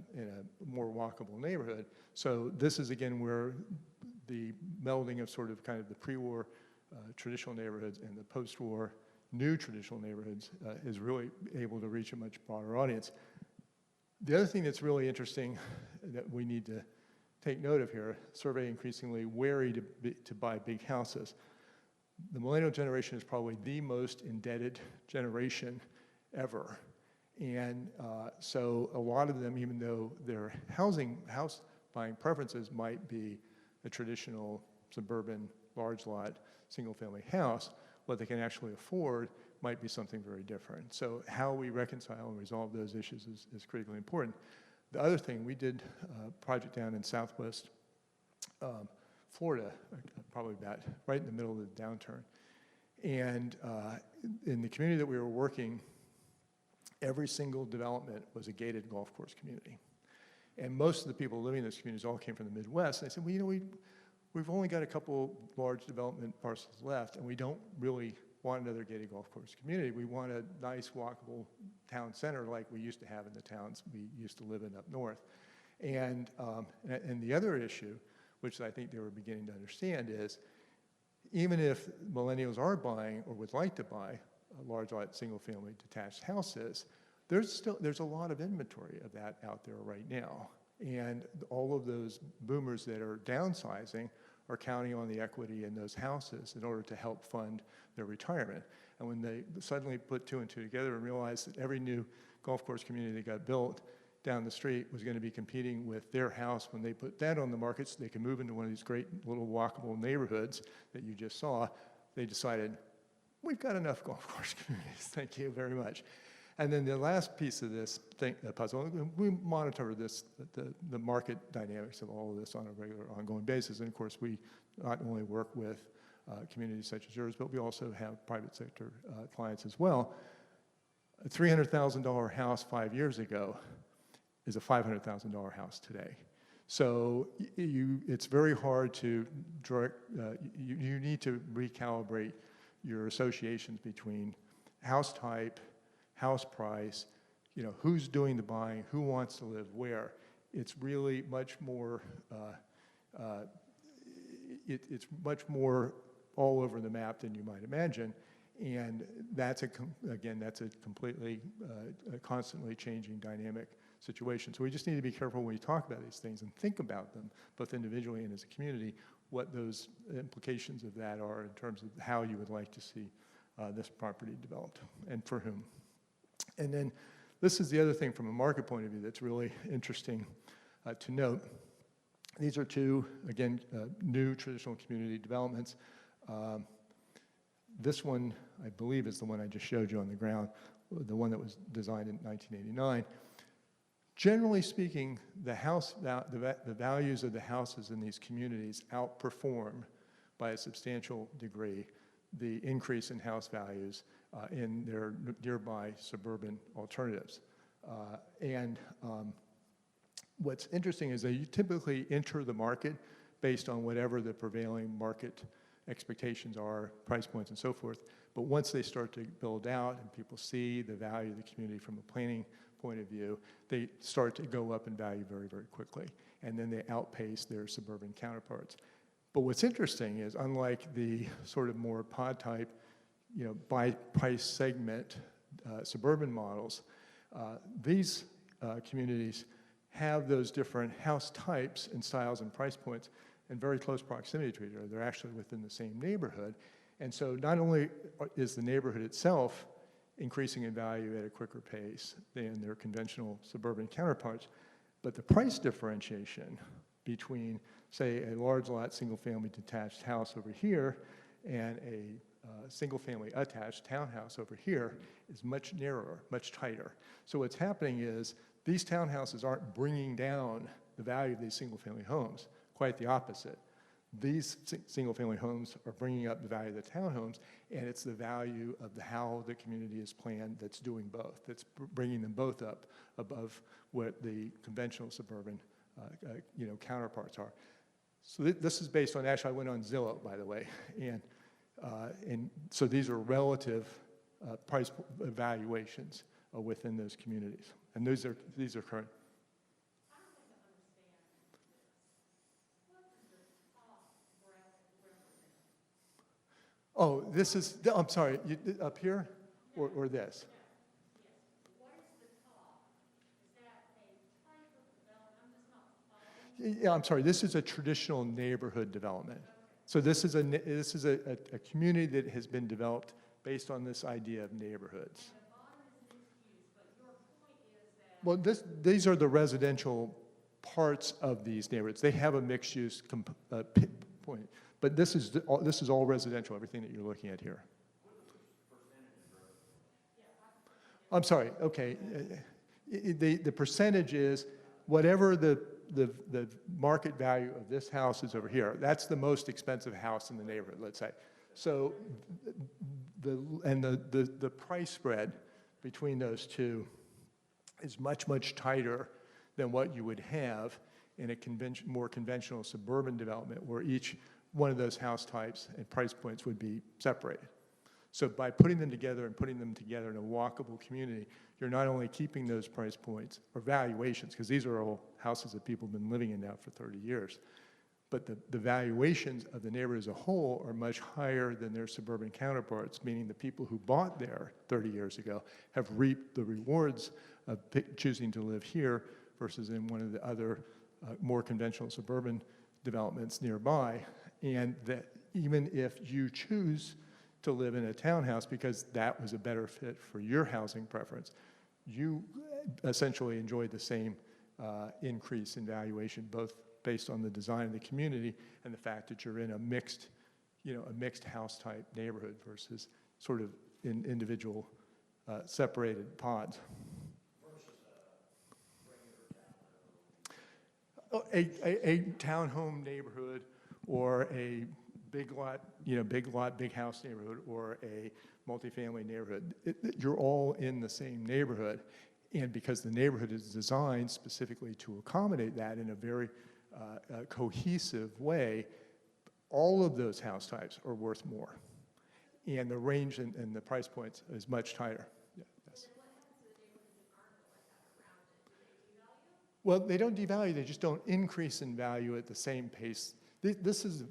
more walkable neighborhood. So this is, again, where the melding of sort of kind of the pre-war traditional neighborhoods and the post-war new traditional neighborhoods is really able to reach a much broader audience. The other thing that's really interesting that we need to take note of here, survey increasingly wary to buy big houses. The millennial generation is probably the most indebted generation ever. And so a lot of them, even though their house buying preferences might be a traditional suburban large lot single family house, what they can actually afford might be something very different. So how we reconcile and resolve those issues is critically important. The other thing, we did a project down in Southwest Florida, probably about right in the middle of the downturn. And in the community that we were working, every single development was a gated golf course community. And most of the people living in those communities all came from the Midwest. And they said, well, we've only got a couple large development parcels left, and we don't really want another gated golf course community. We want a nice, walkable town center like we used to have in the towns we used to live in up north. And the other issue, which I think they were beginning to understand, is even if millennials are buying or would like to buy a large lot single-family detached houses, there's a lot of inventory of that out there right now. And all of those boomers that are downsizing are counting on the equity in those houses in order to help fund their retirement. And when they suddenly put two and two together and realized that every new golf course community that got built down the street was going to be competing with their house when they put that on the market so they can move into one of these great little walkable neighborhoods that you just saw, they decided, we've got enough golf course communities, thank you very much. And then the last piece of this puzzle, we monitor this, the market dynamics of all of this on a regular, ongoing basis. And of course, we not only work with communities such as yours, but we also have private sector clients as well. A $300,000 house 5 years ago is a $500,000 house today. So it's very hard to direct, you need to recalibrate your associations between house type, house price, who's doing the buying, who wants to live where. It's really much more, it's much more all over the map than you might imagine. And that's that's a completely, constantly changing dynamic situation. So we just need to be careful when we talk about these things and think about them, both individually and as a community, what those implications of that are in terms of how you would like to see this property developed and for whom. And then this is the other thing from a market point of view that's really interesting to note. These are two, again, new traditional community developments. This one, I believe, is the one I just showed you on the ground, the one that was designed in 1989. Generally speaking, the values of the houses in these communities outperform by a substantial degree the increase in house values in their nearby suburban alternatives. What's interesting is that you typically enter the market based on whatever the prevailing market expectations are, price points and so forth. But once they start to build out and people see the value of the community from a planning point of view, they start to go up in value very, very quickly. And then they outpace their suburban counterparts. But what's interesting is, unlike the sort of more pod type, by price segment suburban models, these communities have those different house types and styles and price points in very close proximity to each other. They're actually within the same neighborhood. And so not only is the neighborhood itself increasing in value at a quicker pace than their conventional suburban counterparts, but the price differentiation between, say, a large lot single-family detached house over here and a single-family attached townhouse over here is much narrower, much tighter. So what's happening is these townhouses aren't bringing down the value of these single-family homes. Quite the opposite. These single-family homes are bringing up the value of the townhomes, and it's the value of how the community is planned that's doing both. That's bringing them both up above what the conventional suburban counterparts are. So this is based on, actually I went on Zillow, by the way, and so these are relative price evaluations within those communities. And these are current. Oh, this is, I'm sorry, up here or this? What is the top? Is that a type of development? I'm just not following. Yeah, I'm sorry, this is a traditional neighborhood development. So this is a community that has been developed based on this idea of neighborhoods. And the bottom is mixed use, but your point is that... Well, these are the residential parts of these neighborhoods. They have a mixed use point. But this is all residential, everything that you're looking at here. I'm sorry, okay. The percentage is whatever the market value of this house is over here. That's the most expensive house in the neighborhood, let's say. So the price spread between those two is much, much tighter than what you would have in a more conventional suburban development where each one of those house types and price points would be separated. So by putting them together and putting them together in a walkable community, you're not only keeping those price points or valuations, because these are all houses that people have been living in now for 30 years, but the valuations of the neighborhood as a whole are much higher than their suburban counterparts, meaning the people who bought there 30 years ago have reaped the rewards of choosing to live here versus in one of the other more conventional suburban developments nearby. and that even if you choose to live in a townhouse because that was a better fit for your housing preference, you essentially enjoy the same increase in valuation, both based on the design of the community and the fact that you're in a mixed, a mixed house type neighborhood versus sort of in individual separated pods. A townhome neighborhood or a big lot, big house neighborhood or a multifamily neighborhood, you're all in the same neighborhood. And because the neighborhood is designed specifically to accommodate that in a very cohesive way, all of those house types are worth more. And the range and the price points is much tighter. Yeah, yes. Well, they don't devalue, they just don't increase in value at the same pace. This is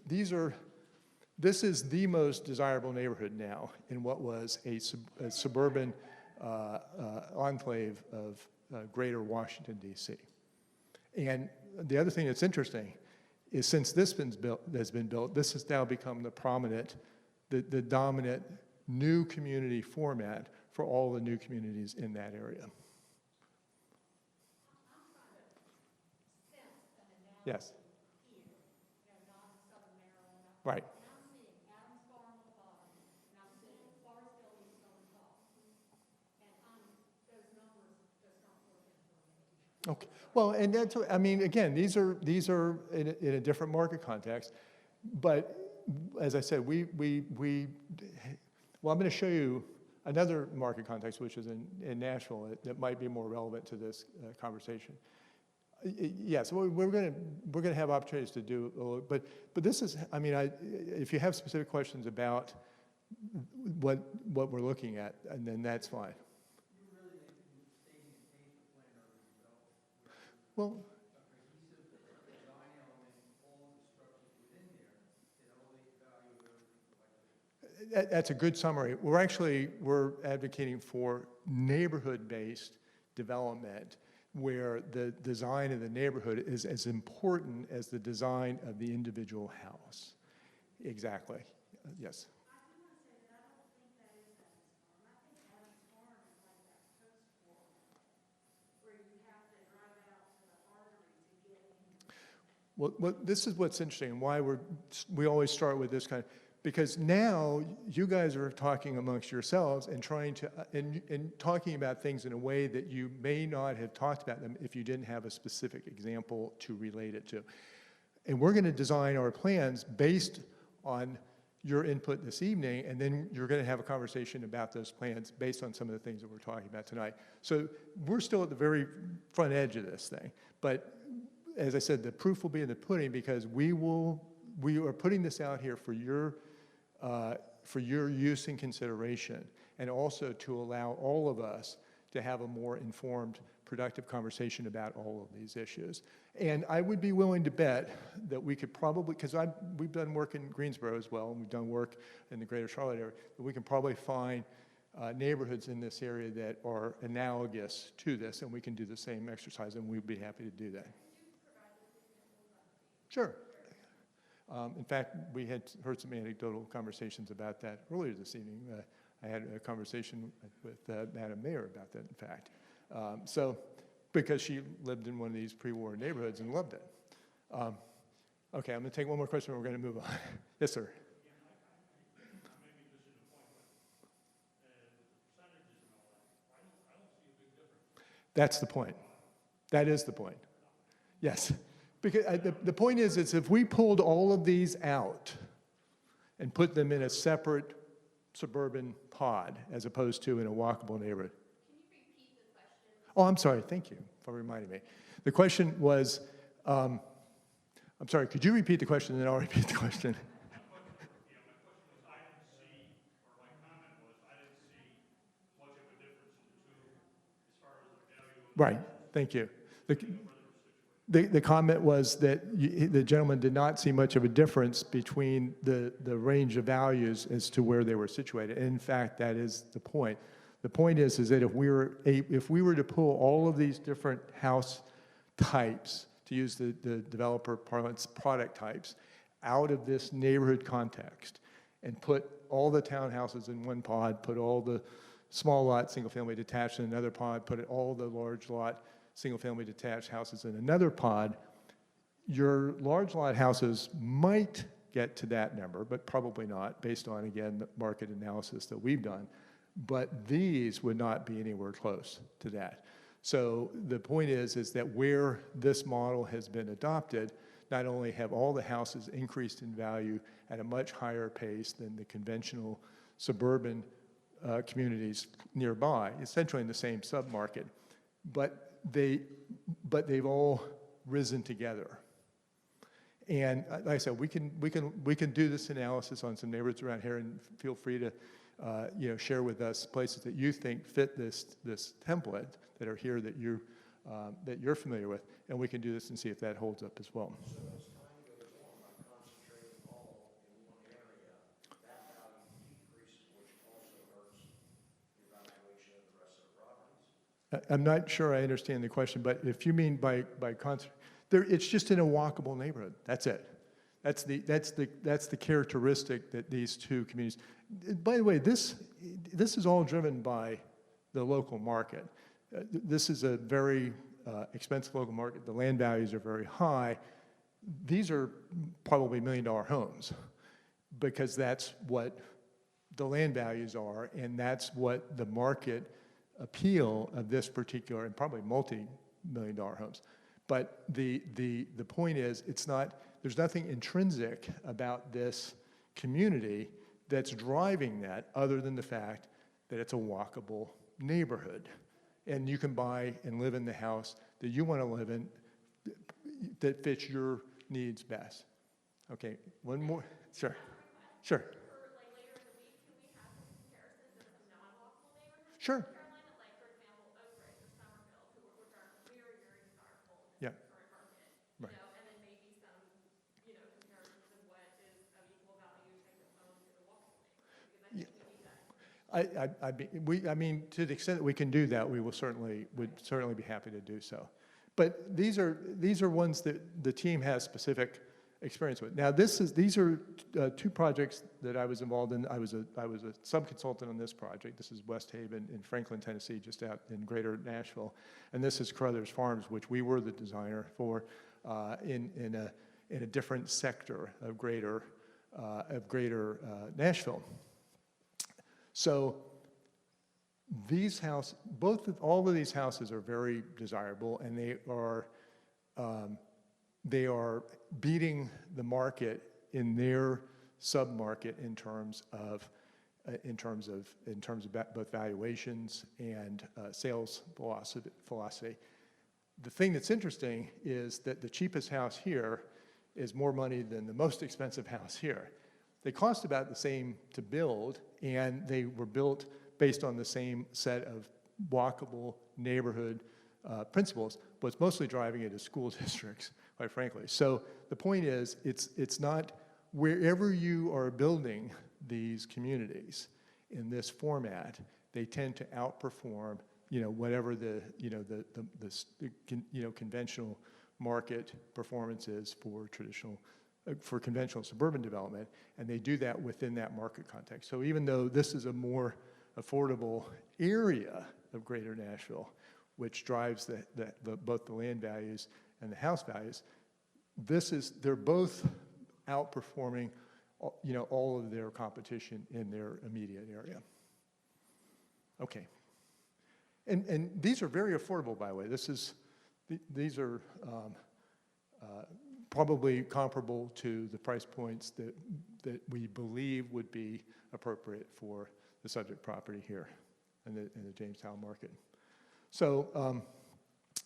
the most desirable neighborhood now in what was a suburban enclave of greater Washington, D.C. And the other thing that's interesting is since this has been built, this has now become the prominent, the dominant new community format for all the new communities in that area. Yes. Right. Okay. Well, and that's, I mean, again, these are in a different market context, but as I said, well, I'm going to show you another market context, which is in Nashville, that might be more relevant to this conversation. Yes, we're going to have opportunities to do a little, but this is, I mean, if you have specific questions about what we're looking at, and then that's fine. Well, that's a good summary. We're advocating for neighborhood-based development where the design of the neighborhood is as important as the design of the individual house. Exactly. Yes. Well, this is what's interesting and why we always start with this kind of, because now you guys are talking amongst yourselves and trying to, and talking about things in a way that you may not have talked about them if you didn't have a specific example to relate it to. And we're going to design our plans based on your input this evening, and then you're going to have a conversation about those plans based on some of the things that we're talking about tonight. So we're still at the very front edge of this thing, but as I said, the proof will be in the pudding because we are putting this out here for your use and consideration, and also to allow all of us to have a more informed, productive conversation about all of these issues. And I would be willing to bet that we could probably, because we've done work in Greensboro as well, and we've done work in the greater Charlotte area, that we can probably find neighborhoods in this area that are analogous to this, and we can do the same exercise, and we'd be happy to do that. Sure. In fact, we had heard some anecdotal conversations about that earlier this evening. I had a conversation with Madam Mayor about that, in fact. Because she lived in one of these pre-war neighborhoods and loved it. Okay, I'm going to take one more question and we're going to move on. Yes, sir. That's the point. That is the point. Yes. Because the point is if we pulled all of these out and put them in a separate suburban pod as opposed to in a walkable neighborhood. Can you repeat the question? Oh, I'm sorry. Thank you for reminding me. The question was, I'm sorry, could you repeat the question and then I'll repeat the question? My question was, I didn't see, or my comment was, I didn't see much of a difference in the two as far as the value of Right. Thank you. The comment was that the gentleman did not see much of a difference between the range of values as to where they were situated. And in fact, that is the point. The point is that if we were to pull all of these different house types, to use the developer parlance, product types, out of this neighborhood context and put all the townhouses in one pod, put all the small lot, single-family detached in another pod, put all the large lot, single-family detached houses in another pod, your large lot houses might get to that number, but probably not, based on, again, the market analysis that we've done. But these would not be anywhere close to that. So the point is that where this model has been adopted, not only have all the houses increased in value at a much higher pace than the conventional suburban communities nearby, essentially in the same submarket, but they've all risen together. And like I said, we can do this analysis on some neighborhoods around here, and feel free to share with us places that you think fit this template that are here that you're familiar with, and we can do this and see if that holds up as well. So as time goes on, by concentrating all in one area, that value decreases, which also hurts the evaluation of the rest of the properties. I'm not sure I understand the question, but if you mean by it's just in a walkable neighborhood. That's it. That's the characteristic that these two communities. By the way, this is all driven by the local market. This is a very expensive local market. The land values are very high. These are probably $1 million homes because that's what the land values are, and that's what the market appeal of this particular, and probably multi-million-dollar homes. But the point is, there's nothing intrinsic about this community that's driving that other than the fact that it's a walkable neighborhood. And you can buy and live in the house that you want to live in that fits your needs best. Okay, one more. Sure. Sure. For like later in the week, can we have some comparisons of some non-walkable neighborhoods? Sure. In Carolina, like for example, Oak Ridge or Somerville, which are very, very desirable in Yeah. the current market. Right. And then maybe some, comparisons of what is of equal value type of homes in a walkable neighborhood, because I think we need that. I mean, to the extent that we can do that, we would certainly be happy to do so. But these are ones that the team has specific experience with. Now, these are two projects that I was involved in. I was a sub-consultant on this project. This is West Haven in Franklin, Tennessee, just out in Greater Nashville, and this is Carruthers Farms, which we were the designer for in a different sector of Greater Nashville. So all of these houses are very desirable, and they are beating the market in their submarket in terms of both valuations and sales velocity. The thing that's interesting is that the cheapest house here is more money than the most expensive house here. They cost about the same to build, and they were built based on the same set of walkable neighborhood principles. What's mostly driving it is school districts, quite frankly. So the point is, it's not wherever you are building these communities in this format, they tend to outperform, whatever the conventional market performance is for conventional suburban development, and they do that within that market context. So even though this is a more affordable area of Greater Nashville, which drives both the land values and the house values, they're both outperforming, all of their competition in their immediate area. Okay, and these are very affordable, by the way. These are probably comparable to the price points that we believe would be appropriate for the subject property here in the Jamestown market. So,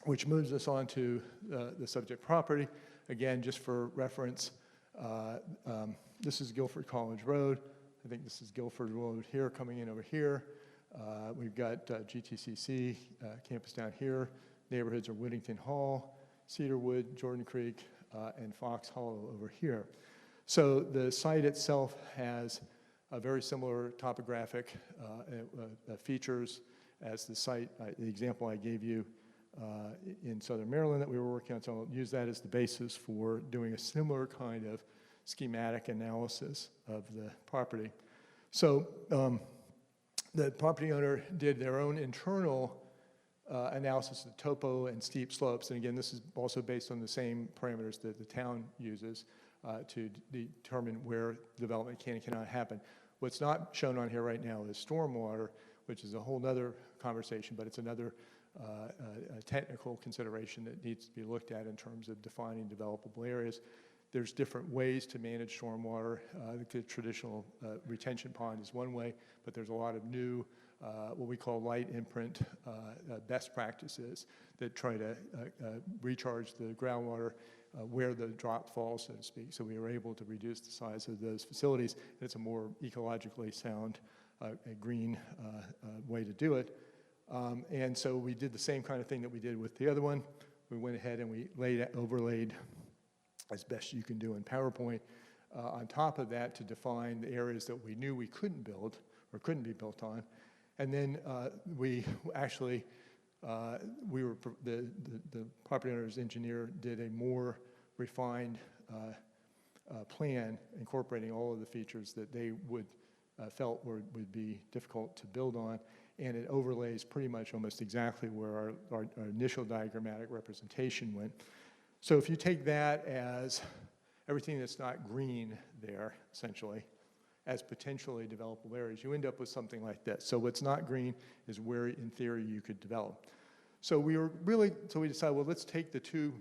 which moves us on to the subject property. Again, just for reference, this is Guilford College Road. I think this is Guilford Road here, coming in over here. We've got GTCC campus down here. Neighborhoods are Whittington Hall, Cedarwood, Jordan Creek, and Fox Hollow over here. So the site itself has a very similar topographic features as the site, the example I gave you in Southern Maryland that we were working on. So I'll use that as the basis for doing a similar kind of schematic analysis of the property. So the property owner did their own internal analysis of topo and steep slopes. And again, this is also based on the same parameters that the town uses to determine where development can and cannot happen. What's not shown on here right now is stormwater, which is a whole nother conversation, but it's another technical consideration that needs to be looked at in terms of defining developable areas. There's different ways to manage stormwater. The traditional retention pond is one way, but there's a lot of new, what we call light imprint best practices that try to recharge the groundwater where the drop falls, so to speak. So we were able to reduce the size of those facilities. And it's a more ecologically sound, a green way to do it. And so we did the same kind of thing that we did with the other one. We went ahead and we overlaid as best you can do in PowerPoint on top of that to define the areas that we knew we couldn't build or couldn't be built on. And then we actually, the property owner's engineer did a more refined plan incorporating all of the features that they felt would be difficult to build on. And it overlays pretty much almost exactly where our initial diagrammatic representation went. So if you take that as everything that's not green there, essentially, as potentially developable areas, you end up with something like this. So what's not green is where, in theory, you could develop. So we decided, well, let's take the two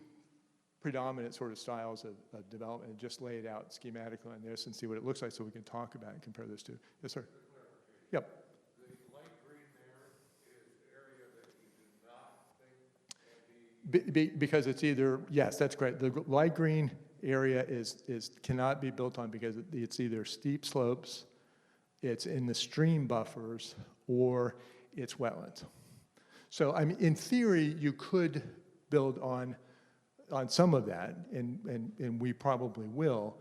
predominant sort of styles of development and just lay it out schematically on this and see what it looks like so we can talk about it and compare those two. Yes, sir? Yep. Because it's either, yes, that's great. The light green area cannot be built on because it's either steep slopes, it's in the stream buffers, or it's wetlands. So, I mean, in theory, you could build on some of that, and we probably will,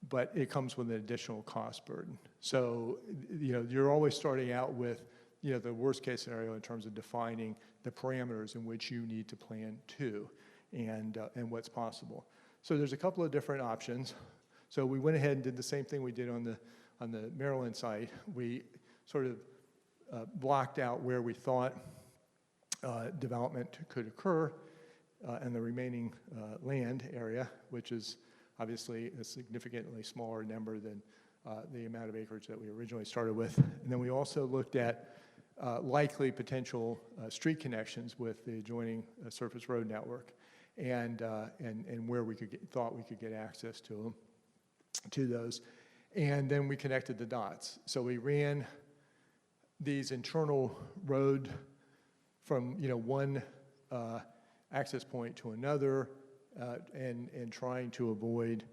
but it comes with an additional cost burden. So, you know, you're always starting out with, you know, the worst case scenario in terms of defining the parameters in which you need to plan to and what's possible. So there's a couple of different options. So we went ahead and did the same thing we did on the Maryland site. We sort of blocked out where we thought development could occur in the remaining land area, which is obviously a significantly smaller number than the amount of acreage that we originally started with. And then we also looked at likely potential street connections with the adjoining surface road network, and where we thought we could get access to those, and then we connected the dots. So we ran these internal road from one access point to another, and trying to avoid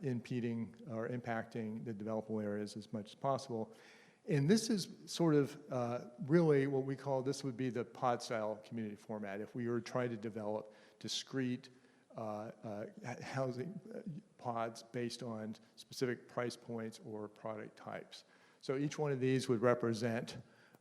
impeding or impacting the developable areas as much as possible. And this is sort of really what we call, this would be the pod-style community format. If we were trying to develop discrete housing pods based on specific price points or product types. So each one of these would represent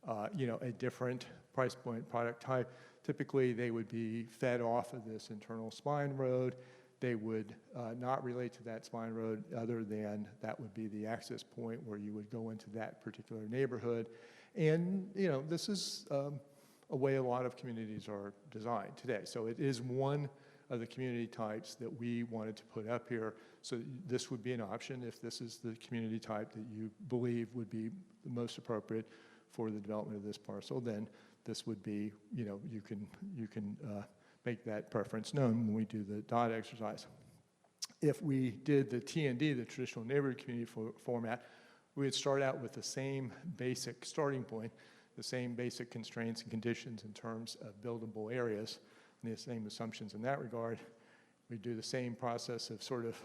a different price point product type. Typically, they would be fed off of this internal spine road. They would not relate to that spine road other than that would be the access point where you would go into that particular neighborhood. And, this is a way a lot of communities are designed today. So it is one of the community types that we wanted to put up here. So this would be an option if this is the community type that you believe would be the most appropriate for the development of this parcel, then this would be, you can make that preference known when we do the dot exercise. If we did the TND, the traditional neighborhood community format, we would start out with the same basic starting point, the same basic constraints and conditions in terms of buildable areas, and the same assumptions in that regard. We do the same process of sort of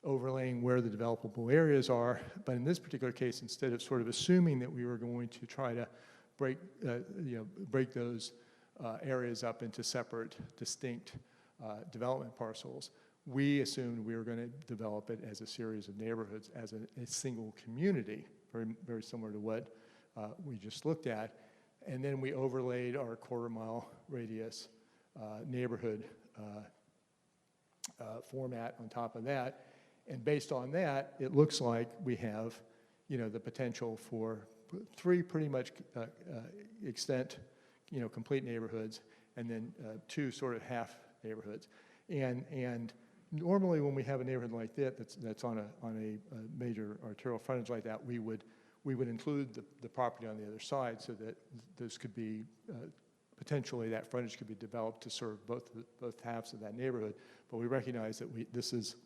overlaying where the developable areas are, but in this particular case, instead of sort of assuming that we were going to try to break those areas up into separate, distinct development parcels, we assumed we were going to develop it as a series of neighborhoods, as a single community, very, very similar to what we just looked at. And then we overlaid our quarter-mile radius neighborhood format on top of that. And based on that, it looks like we have, the potential for 3 pretty much extent, complete neighborhoods, and then 2 sort of half neighborhoods. And normally when we have a neighborhood like that's on a major arterial frontage like that, we would include the property on the other side so that this could be potentially that frontage could be developed to serve both halves of that neighborhood. But we recognize that this is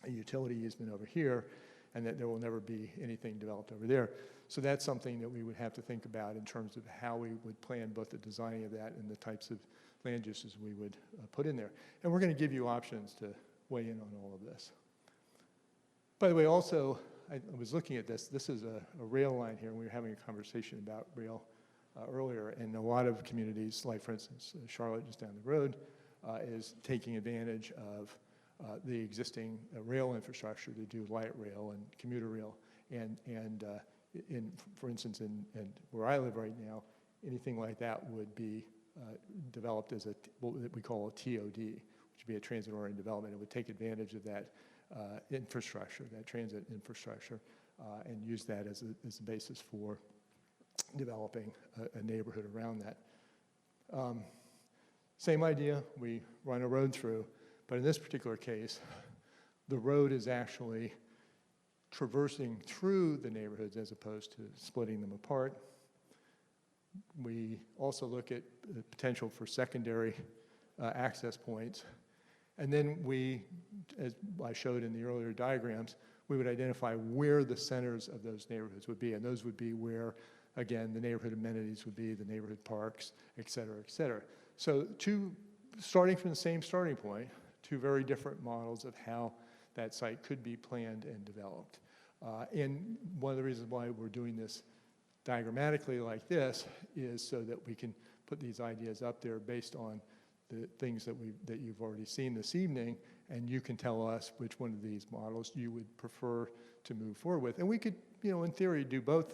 a utility easement over here, and that there will never be anything developed over there. So that's something that we would have to think about in terms of how we would plan both the designing of that and the types of land uses we would put in there. And we're going to give you options to weigh in on all of this. By the way, also, I was looking at this. This is a rail line here, and we were having a conversation about rail earlier. And a lot of communities, like for instance, Charlotte just down the road, is taking advantage of the existing rail infrastructure to do light rail and commuter rail. And for instance, in where I live right now, anything like that would be developed as what we call a TOD, which would be a transit-oriented development. It would take advantage of that infrastructure, that transit infrastructure, and use that as a basis for developing a neighborhood around that. Same idea, we run a road through, but in this particular case, the road is actually traversing through the neighborhoods as opposed to splitting them apart. We also look at the potential for secondary access points. And then we, as I showed in the earlier diagrams, we would identify where the centers of those neighborhoods would be. And those would be where, again, the neighborhood amenities would be, the neighborhood parks, et cetera, et cetera. So starting from the same starting point, 2 very different models of how that site could be planned and developed. And one of the reasons why we're doing this diagrammatically like this is so that we can put these ideas up there based on the things that you've already seen this evening, and you can tell us which one of these models you would prefer to move forward with. And we could, in theory, do both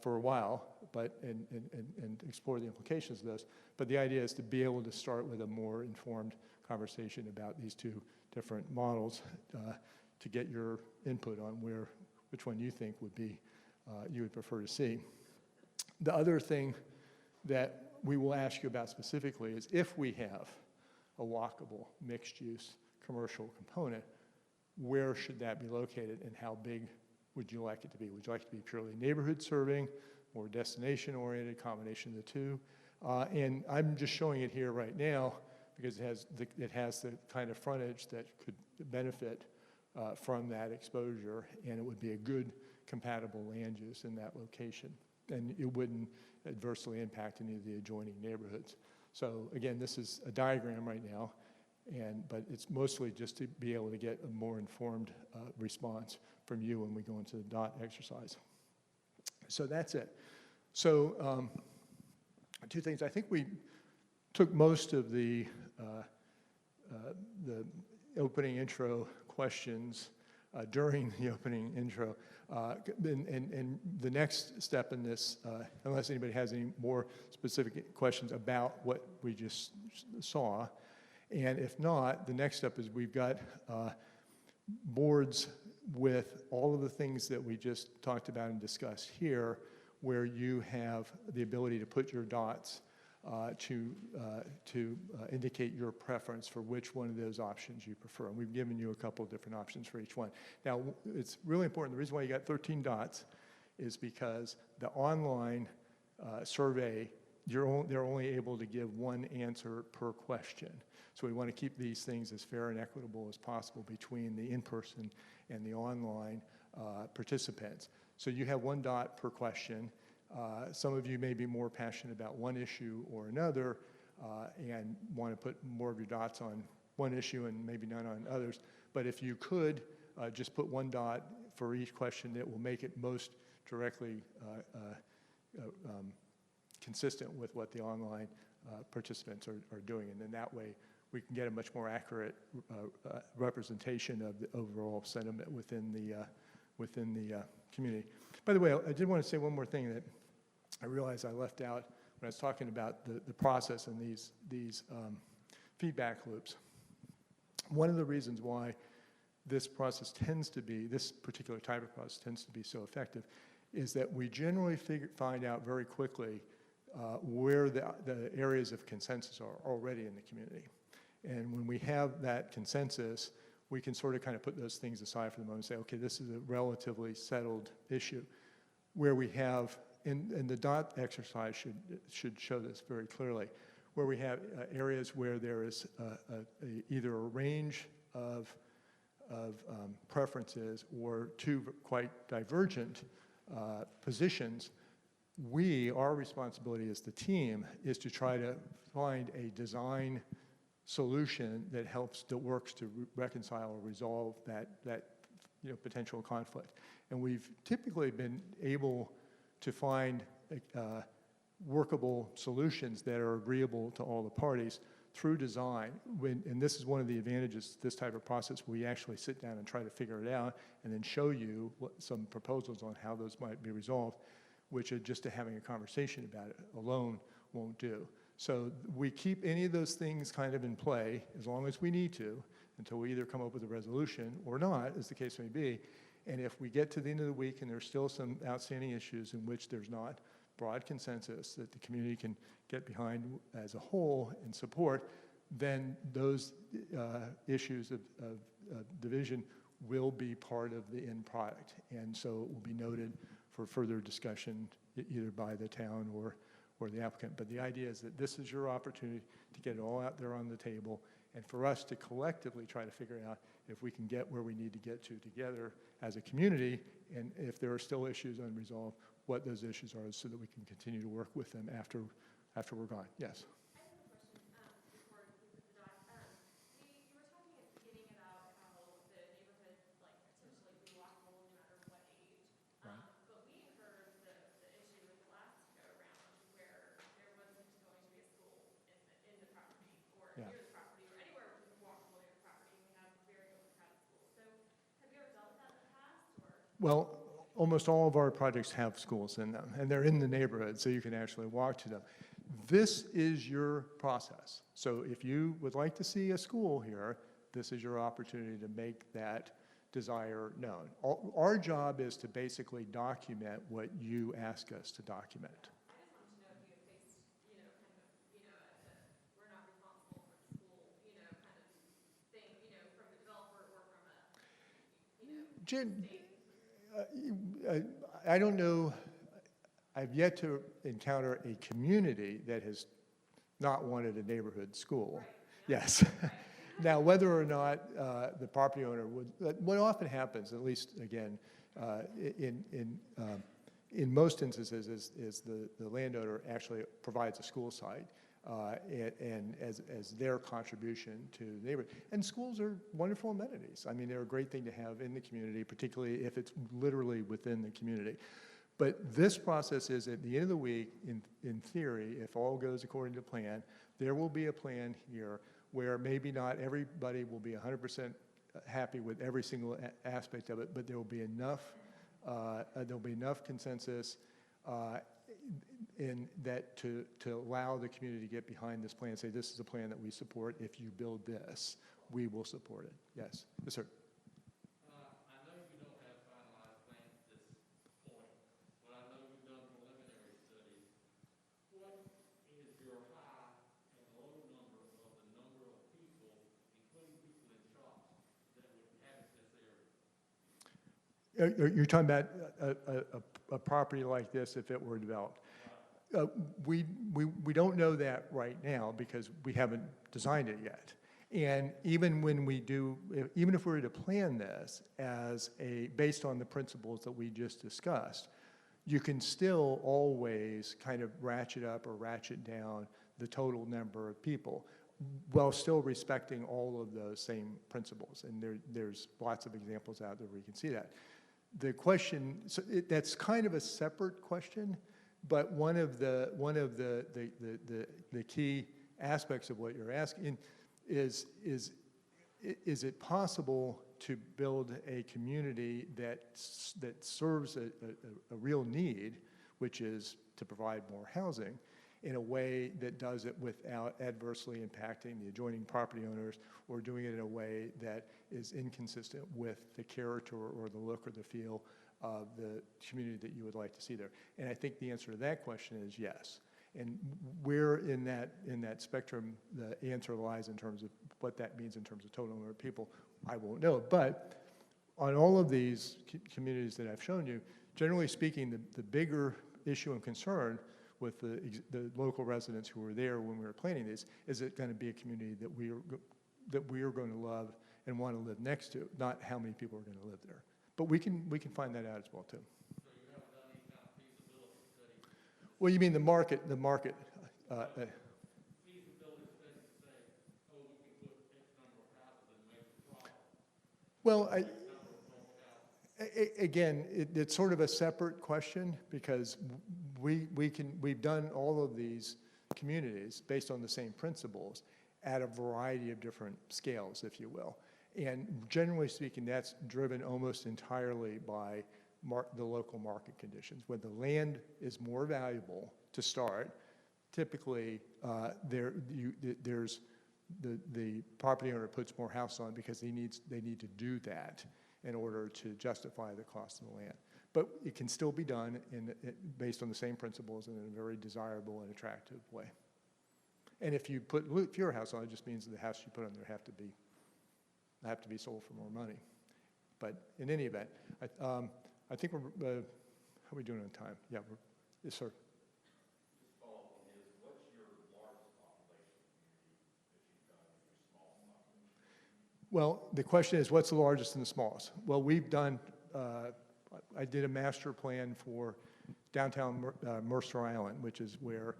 for a while, but and explore the implications of those. But the idea is to be able to start with a more informed conversation about these 2 different models to get your input on which one you think would be you would prefer to see. The other thing that we will ask you about specifically is if we have a walkable mixed-use commercial component, where should that be located and how big would you like it to be? Would you like it to be purely neighborhood serving or destination-oriented, combination of the 2? And I'm just showing it here right now because it has the kind of frontage that could benefit from that exposure, and it would be a good compatible land use in that location. And it wouldn't adversely impact any of the adjoining neighborhoods. So again, this is a diagram right now, but it's mostly just to be able to get a more informed response from you when we go into the dot exercise. So that's it. So 2 things. I think we took most of the opening intro questions during the opening intro. And the next step in this, unless anybody has any more specific questions about what we just saw, and if not, the next step is we've got boards with all of the things that we just talked about and discussed here, where you have the ability to put your dots to indicate your preference for which one of those options you prefer. And we've given you a couple of different options for each one. Now, it's really important. The reason why you got 13 dots is because the online survey, they're only able to give 1 answer per question. So we want to keep these things as fair and equitable as possible between the in-person and the online participants. So you have 1 dot per question. Some of you may be more passionate about one issue or another and want to put more of your dots on one issue and maybe none on others. But if you could just put 1 dot for each question, that will make it most directly consistent with what the online participants are doing. And then that way we can get a much more accurate representation of the overall sentiment within the community. By the way, I did want to say one more thing that I realized I left out when I was talking about the process and these feedback loops. One of the reasons why this process tends to be, this particular type of process tends to be so effective, is that we generally find out very quickly where the areas of consensus are already in the community. And when we have that consensus, we can sort of kind of put those things aside for the moment and say, okay, this is a relatively settled issue. Where we have, and the dot exercise should show this very clearly, where we have areas where there is either a range of preferences or two quite divergent positions, our responsibility as the team is to try to find a design solution that works to reconcile or resolve that potential conflict. And we've typically been able to find workable solutions that are agreeable to all the parties through design. And this is one of the advantages of this type of process. We actually sit down and try to figure it out and then show you some proposals on how those might be resolved, which are just having a conversation about it alone won't do. So we keep any of those things kind of in play as long as we need to until we either come up with a resolution or not, as the case may be. And if we get to the end of the week and there's still some outstanding issues in which there's not broad consensus that the community can get behind as a whole and support, then those issues of division will be part of the end product. And so it will be noted for further discussion either by the town or the applicant. But the idea is that this is your opportunity to get it all out there on the table and for us to collectively try to figure out if we can get where we need to get to together as a community, and if there are still issues unresolved, what those issues are so that we can continue to work with them after we're gone. Yes? I have a question before we put the dot. You were talking at the beginning about how the neighborhood potentially be walkable no matter what age. Right. But we heard the issue with the last go around where there wasn't going to be a school in the property or Yeah. near the property or anywhere walkable near the property. We have very overcrowded schools. So have you ever dealt with that in the past or? Well, almost all of our projects have schools in them, and they're in the neighborhood, so you can actually walk to them. This is your process. So if you would like to see a school here, this is your opportunity to make that desire known. Our job is to basically document what you ask us to document. I just wanted to know if you had faced, we're not responsible for the school, kind of thing, from the developer or from a, Jen, state. I don't know, I've yet to encounter a community that has not wanted a neighborhood school. Right. Yes. Now, whether or not the property owner would, what often happens, at least again, in most instances, is the landowner actually provides a school site and as their contribution to the neighborhood. And schools are wonderful amenities. I mean, they're a great thing to have in the community, particularly if it's literally within the community. But this process is, at the end of the week, in theory, if all goes according to plan, there will be a plan here where maybe not everybody will be 100% happy with every single aspect of it, but there will be enough consensus in that to allow the community to get behind this plan and say, this is a plan that we support. If you build this, we will support it. Yes. Yes, sir. I know you don't have finalized plans at this point, but I know you've done preliminary studies. What is your high and low number of the number of people, including people in shops, that would inhabit this area? You're talking about a property like this if it were developed. We don't know that right now because we haven't designed it yet. And even when we do, even if we were to plan this based on the principles that we just discussed, you can still always kind of ratchet up or ratchet down the total number of people while still respecting all of those same principles. And there's lots of examples out there where you can see that. The question, that's kind of a separate question, but one of the key aspects of what you're asking is it possible to build a community that serves a real need, which is to provide more housing, in a way that does it without adversely impacting the adjoining property owners, or doing it in a way that is inconsistent with the character or the look or the feel of the community that you would like to see there. And I think the answer to that question is yes. And where in that spectrum the answer lies in terms of what that means in terms of total number of people, I won't know. But on all of these communities that I've shown you, generally speaking, the bigger issue and concern with the local residents who were there when we were planning these, is it going to be a community that we are going to love and want to live next to, not how many people are going to live there. But we can find that out as well too. So you haven't done any kind of feasibility study? Well, you mean the market? Feasibility study to say, oh, we can put X number of houses and make a problem. Well, X number don't count. again, it's sort of a separate question, because we've done all of these communities based on the same principles at a variety of different scales, if you will. And generally speaking, that's driven almost entirely by the local market conditions. When the land is more valuable to start, typically there's the property owner puts more house on because they need to do that in order to justify the cost of the land. But it can still be done based on the same principles and in a very desirable and attractive way. And if you put fewer house on, it just means the house you put on there have to be sold for more money. But in any event, I think we're, how are we doing on time? Yeah, yes, sir. Just follow up on his, what's your largest population community that you've done in your small population? Well, the question is, what's the largest and the smallest? Well, we've done, I did a master plan for downtown Mercer Island, which is where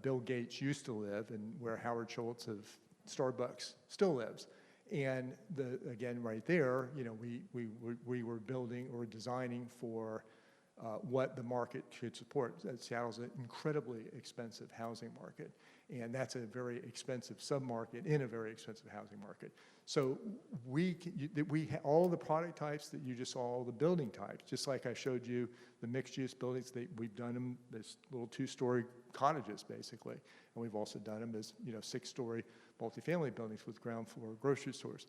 Bill Gates used to live and where Howard Schultz of Starbucks still lives. And again, right there, you know, we were building or designing for what the market could support. Seattle's an incredibly expensive housing market, and that's a very expensive submarket in a very expensive housing market. So all the product types that you just saw, all the building types, just like I showed you the mixed-use buildings, we've done them as little two-story cottages, basically, and we've also done them as, you know, six-story multifamily buildings with ground floor grocery stores.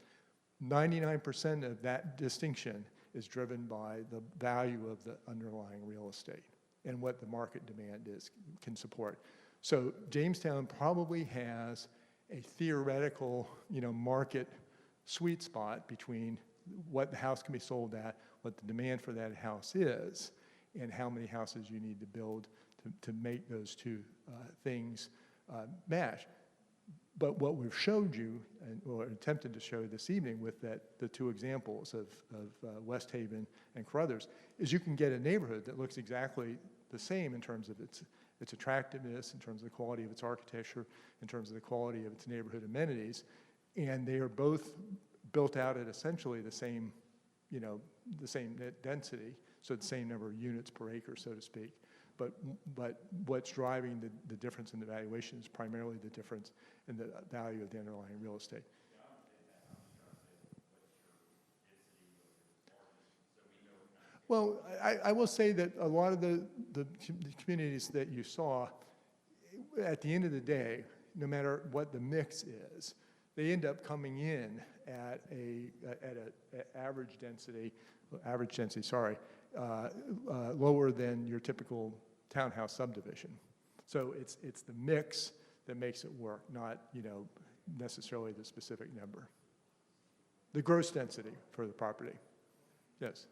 99% of that distinction is driven by the value of the underlying real estate and what the market demand can support. So Jamestown probably has a theoretical, you know, market sweet spot between what the house can be sold at, what the demand for that house is, and how many houses you need to build to make those two things match. But what we've showed you, or attempted to show this evening with the two examples of West Haven and Carruthers, is you can get a neighborhood that looks exactly the same in terms of its attractiveness, in terms of the quality of its architecture, in terms of the quality of its neighborhood amenities, and they are both built out at essentially the same, you know, the same net density, so the same number of units per acre, so to speak. But what's driving the difference in the valuation is primarily the difference in the value of the underlying real estate. Yeah, I understand that. I'm just trying to say, what's your density of your largest, so we know kind of. Well, I will say that a lot of the communities that you saw, at the end of the day, no matter what the mix is, they end up coming in at a average density, lower than your typical townhouse subdivision. So it's the mix that makes it work, not, you know, necessarily the specific number. The gross density for the property. Yes.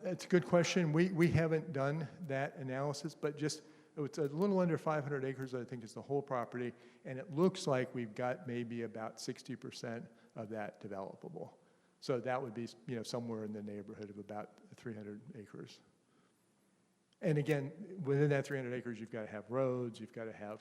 It's a good question. We haven't done that analysis, but just it's a little under 500 acres, I think, is the whole property, and it looks like we've got maybe about 60% of that developable. So that would be, you know, somewhere in the neighborhood of about 300 acres. And again, within that 300 acres, you've got to have roads, you've got to have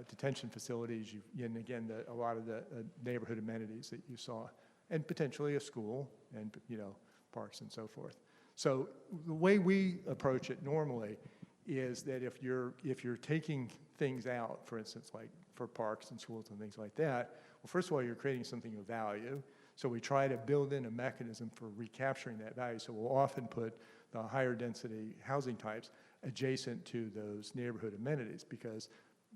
detention facilities, and again, a lot of the neighborhood amenities that you saw, and potentially a school, and, you know, parks and so forth. So the way we approach it normally is that if you're taking things out, for instance, like for parks and schools and things like that, well, first of all, you're creating something of value. So we try to build in a mechanism for recapturing that value. So we'll often put the higher density housing types adjacent to those neighborhood amenities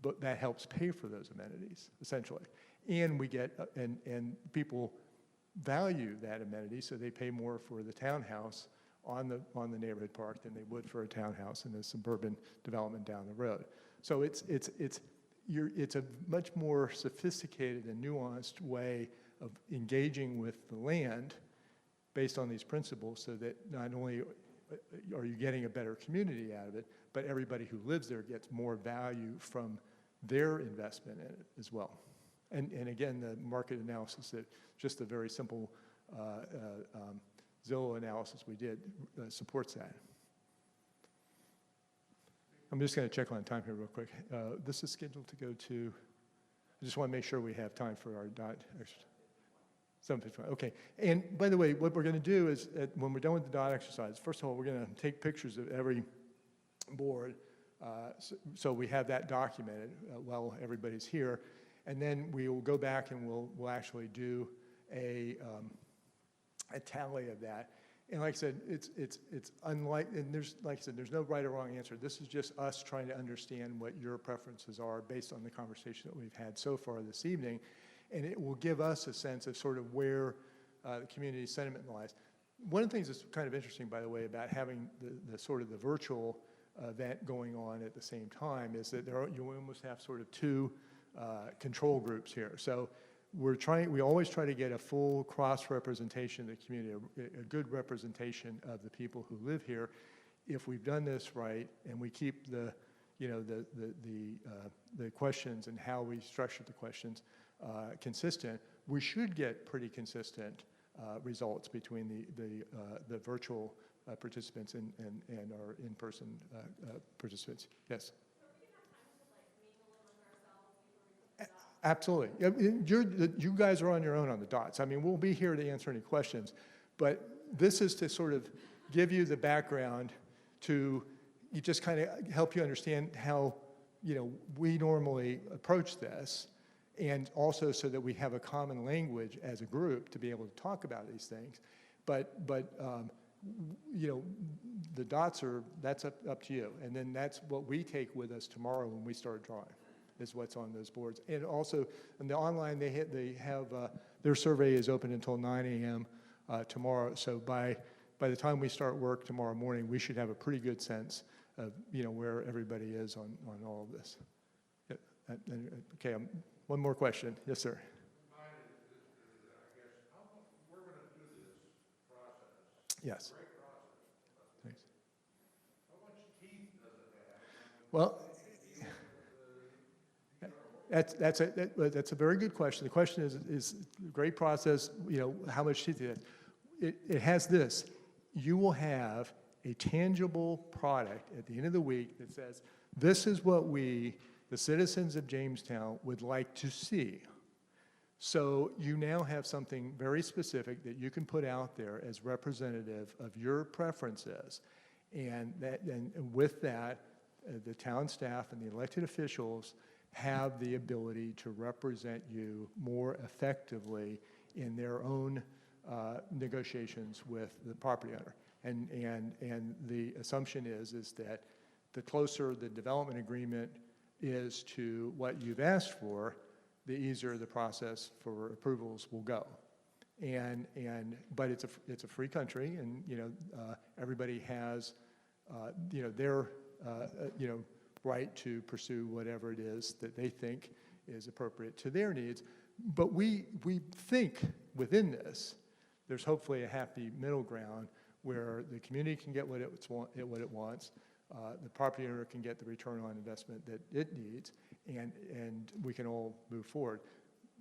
but that helps pay for those amenities, essentially. And we get, and people value that amenity, so they pay more for the townhouse on the neighborhood park than they would for a townhouse in a suburban development down the road. So it's a much more sophisticated and nuanced way of engaging with the land based on these principles, so that not only are you getting a better community out of it, but everybody who lives there gets more value from their investment in it as well. And again, the market analysis, that just a very simple Zillow analysis we did supports that. I'm just going to check on time here real quick. This is scheduled to go to, I just want to make sure we have time for our dot exercise. 7:55, okay. And by the way, what we're going to do is, when we're done with the dot exercise, first of all, we're going to take pictures of every board, so we have that documented while everybody's here. And then we will go back and we'll actually do a tally of that. And like I said, it's unlike, and like I said, there's no right or wrong answer. This is just us trying to understand what your preferences are based on the conversation that we've had so far this evening. And it will give us a sense of sort of where the community sentiment lies. One of the things that's kind of interesting, by the way, about having the sort of the virtual event going on at the same time is that you almost have sort of two control groups here. So we always try to get a full cross-representation of the community, a good representation of the people who live here. If we've done this right and we keep the questions and how we structure the questions consistent, we should get pretty consistent results between the virtual participants and our in-person participants. Yes? Absolutely. You guys are on your own on the dots. I mean, we'll be here to answer any questions, but this is to sort of give you the background to just kind of help you understand how, we normally approach this, and also so that we have a common language as a group to be able to talk about these things. But the dots that's up to you. And then that's what we take with us tomorrow when we start drawing, is what's on those boards. And also, in the online, they have, their survey is open until 9 a.m. Tomorrow. So by the time we start work tomorrow morning, we should have a pretty good sense of, where everybody is on all of this. Yeah, okay, one more question. Yes, sir. Mine is, I guess, we're going to do this process. Yes. Great process. Thanks. How much teeth does it have? Well, that's a very good question. The question is great process, how much teeth it has. It has this. You will have a tangible product at the end of the week that says, this is what we, the citizens of Jamestown, would like to see. So you now have something very specific that you can put out there as representative of your preferences. And with that, the town staff and the elected officials have the ability to represent you more effectively in their own negotiations with the property owner. And the assumption is that the closer the development agreement is to what you've asked for, the easier the process for approvals will go. But it's a free country, and everybody has their right to pursue whatever it is that they think is appropriate to their needs. But we think within this, there's hopefully a happy middle ground where the community can get what it wants, the property owner can get the return on investment that it needs, and we can all move forward.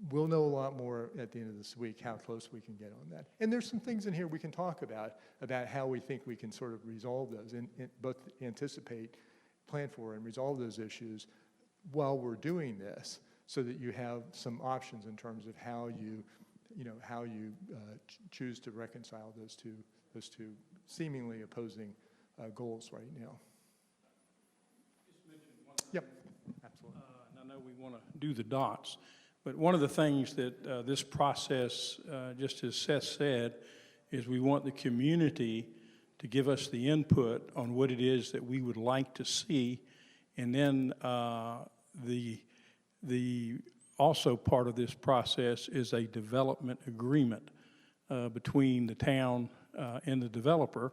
We'll know a lot more at the end of this week how close we can get on that. And there's some things in here we can talk about how we think we can sort of resolve those and both anticipate, plan for, and resolve those issues while we're doing this, so that you have some options in terms of how you choose to reconcile those two seemingly opposing goals right now. Just mention one thing. Yep, absolutely. And I know we want to do the dots, But one of the things that this process, just as Seth said, is we want the community to give us the input on what it is that we would like to see. And then the also part of this process is a development agreement between the town and the developer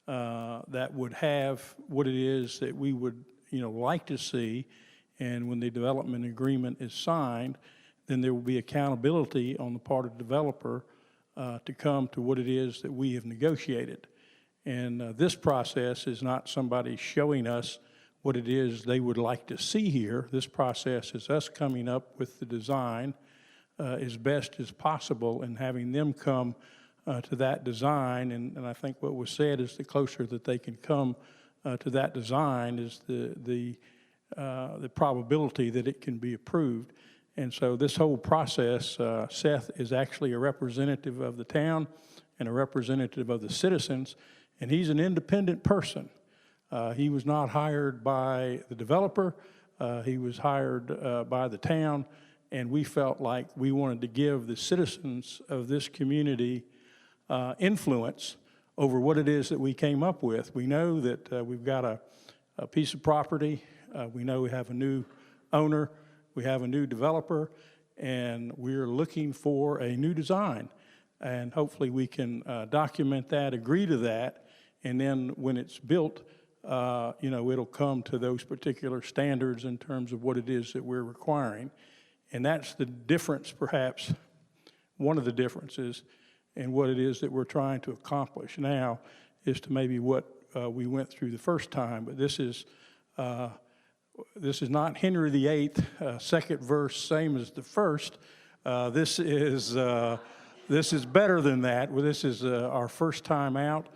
that would have what it is that we would, like to see. And when the development agreement is signed, then there will be accountability on the part of the developer to come to what it is that we have negotiated. And this process is not somebody showing us what it is they would like to see here. This process is us coming up with the design as best as possible and having them come to that design. And I think what was said is the closer that they can come to that design is the probability that it can be approved. And so this whole process, Seth is actually a representative of the town and a representative of the citizens, and he's an independent person. He was not hired by the developer. He was hired by the town, and we felt like we wanted to give the citizens of this community influence over what it is that we came up with. We know that we've got a piece of property. We know we have a new owner. We have a new developer, and we're looking for a new design. And hopefully we can document that, agree to that, and then when it's built, it'll come to those particular standards in terms of what it is that we're requiring. And that's the difference, perhaps, one of the differences in what it is that we're trying to accomplish now is to maybe what we went through the first time. But this is not Henry VIII, second verse, same as the first. This is better than that. Well, this is our first time out.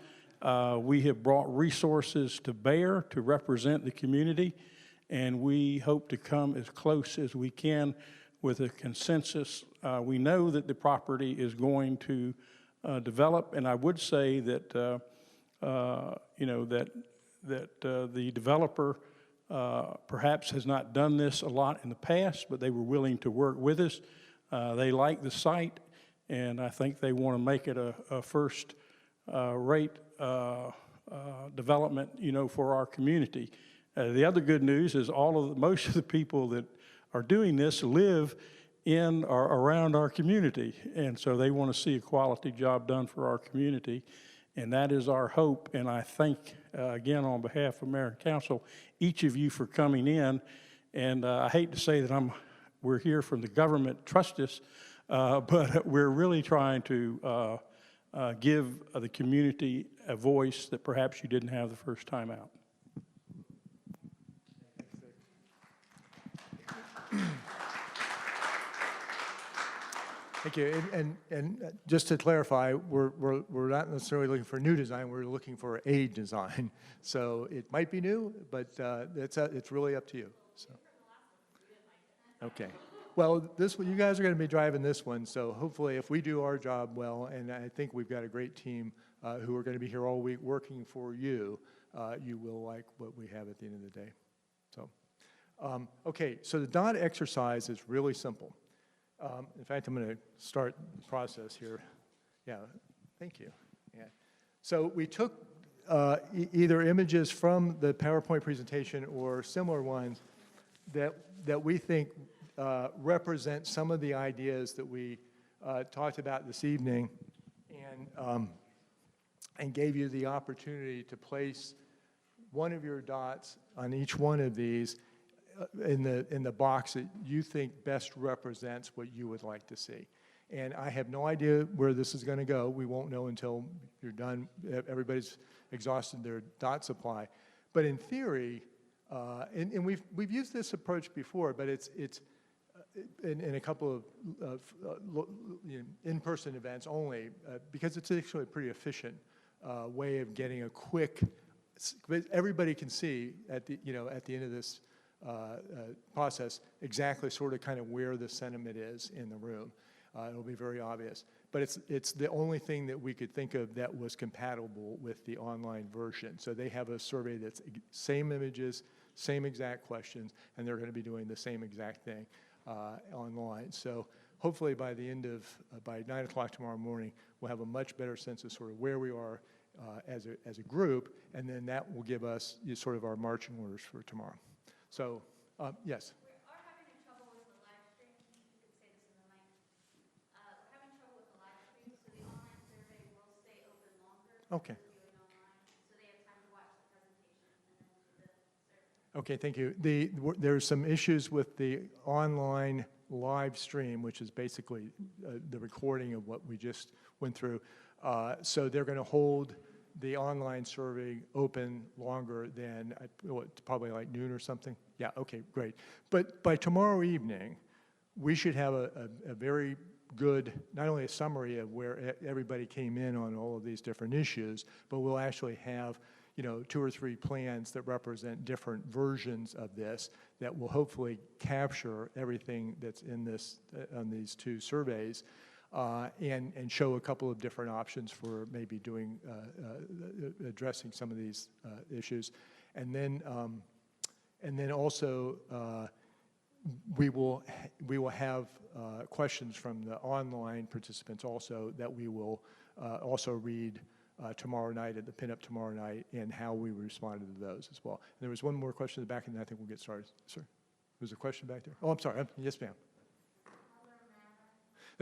We have brought resources to bear to represent the community, and we hope to come as close as we can with a consensus. We know that the property is going to develop, and I would say that the developer perhaps has not done this a lot in the past, but they were willing to work with us. They like the site, and I think they want to make it a first-rate development, for our community. The other good news is most of the people that are doing this live in or around our community, and so they want to see a quality job done for our community, and that is our hope. And I thank, again, on behalf of Mayor and Council, each of you for coming in. And I hate to say that we're here from the government, trust us, but we're really trying to give the community a voice that perhaps you didn't have the first time out. Thank you. And just to clarify, we're not necessarily looking for a new design. We're looking for a design. So it might be new, but it's really up to you. So. Okay. Well, you guys are going to be driving this one. So hopefully, if we do our job well, and I think we've got a great team who are going to be here all week working for you, you will like what we have at the end of the day. So, okay. So the DOT exercise is really simple. In fact, I'm going to start the process here. Yeah, thank you. Yeah. So we took either images from the PowerPoint presentation or similar ones that we think represent some of the ideas that we talked about this evening, and gave you the opportunity to place one of your dots on each one of these in the box that you think best represents what you would like to see. And I have no idea where this is going to go. We won't know until you're done. Everybody's exhausted their dot supply. But in theory, and we've used this approach before, but it's in a couple of in-person events only, because it's actually a pretty efficient way of getting a quick. Everybody can see at the end of this process exactly sort of kind of where the sentiment is in the room. It'll be very obvious. But it's the only thing that we could think of that was compatible with the online version. So they have a survey that's same images, same exact questions, and they're going to be doing the same exact thing. online. So hopefully by the end of, by 9 o'clock tomorrow morning, we'll have a much better sense of sort of where we are as a group, and then that will give us sort of our marching orders for tomorrow. So, yes. We are having trouble with the live stream. If you could say this in the mic. We're having trouble with the live stream, so the online survey will stay open longer. Okay. For viewing online, so they have time to watch the presentation and then do the survey. Okay, thank you. There's some issues with the online live stream, which is basically the recording of what we just went through. So they're going to hold the online survey open longer than, probably like noon or something? Yeah, okay, great. But by tomorrow evening, we should have a very good, not only a summary of where everybody came in on all of these different issues, but we'll actually have 2 or 3 plans that represent different versions of this that will hopefully capture everything that's in this, on these 2 surveys, and show a couple of different options for maybe doing, addressing some of these issues. And then also, we will have questions from the online participants also that we will also read tomorrow night at the pinup tomorrow night, and how we responded to those as well. And there was one more question in the back, and then I think we'll get started. Sir, was there a question back there? Oh, I'm sorry. Yes, ma'am.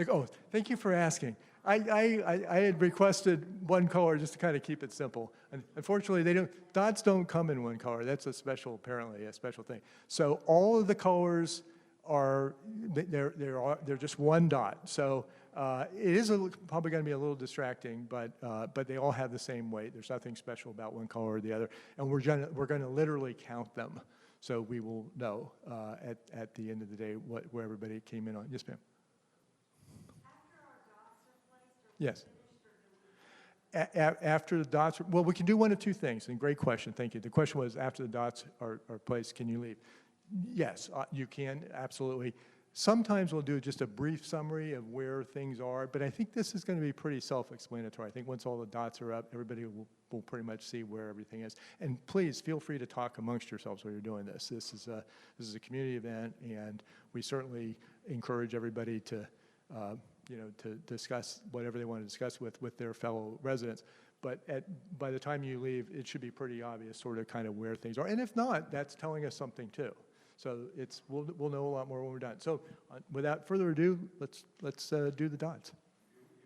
Oh, thank you for asking. I had requested one color just to kind of keep it simple. And unfortunately, dots don't come in one color. That's apparently a special thing. So all of the colors are, they're just one dot. So it is probably going to be a little distracting, but they all have the same weight. There's nothing special about one color or the other. And we're going to literally count them. So we will know at the end of the day where everybody came in on. Yes, ma'am. Yes. After the dots, well, we can do one of 2 things, and great question, thank you. The question was, after the dots are placed, can you leave? Yes, you can, absolutely. Sometimes we'll do just a brief summary of where things are, but I think this is going to be pretty self-explanatory. I think once all the dots are up, everybody will pretty much see where everything is. And please, feel free to talk amongst yourselves while you're doing this. This is a community event, and we certainly encourage everybody to to discuss whatever they want to discuss with their fellow residents. But by the time you leave, it should be pretty obvious sort of kind of where things are. And if not, that's telling us something too. So we'll know a lot more when we're done. So without further ado, let's do the dots.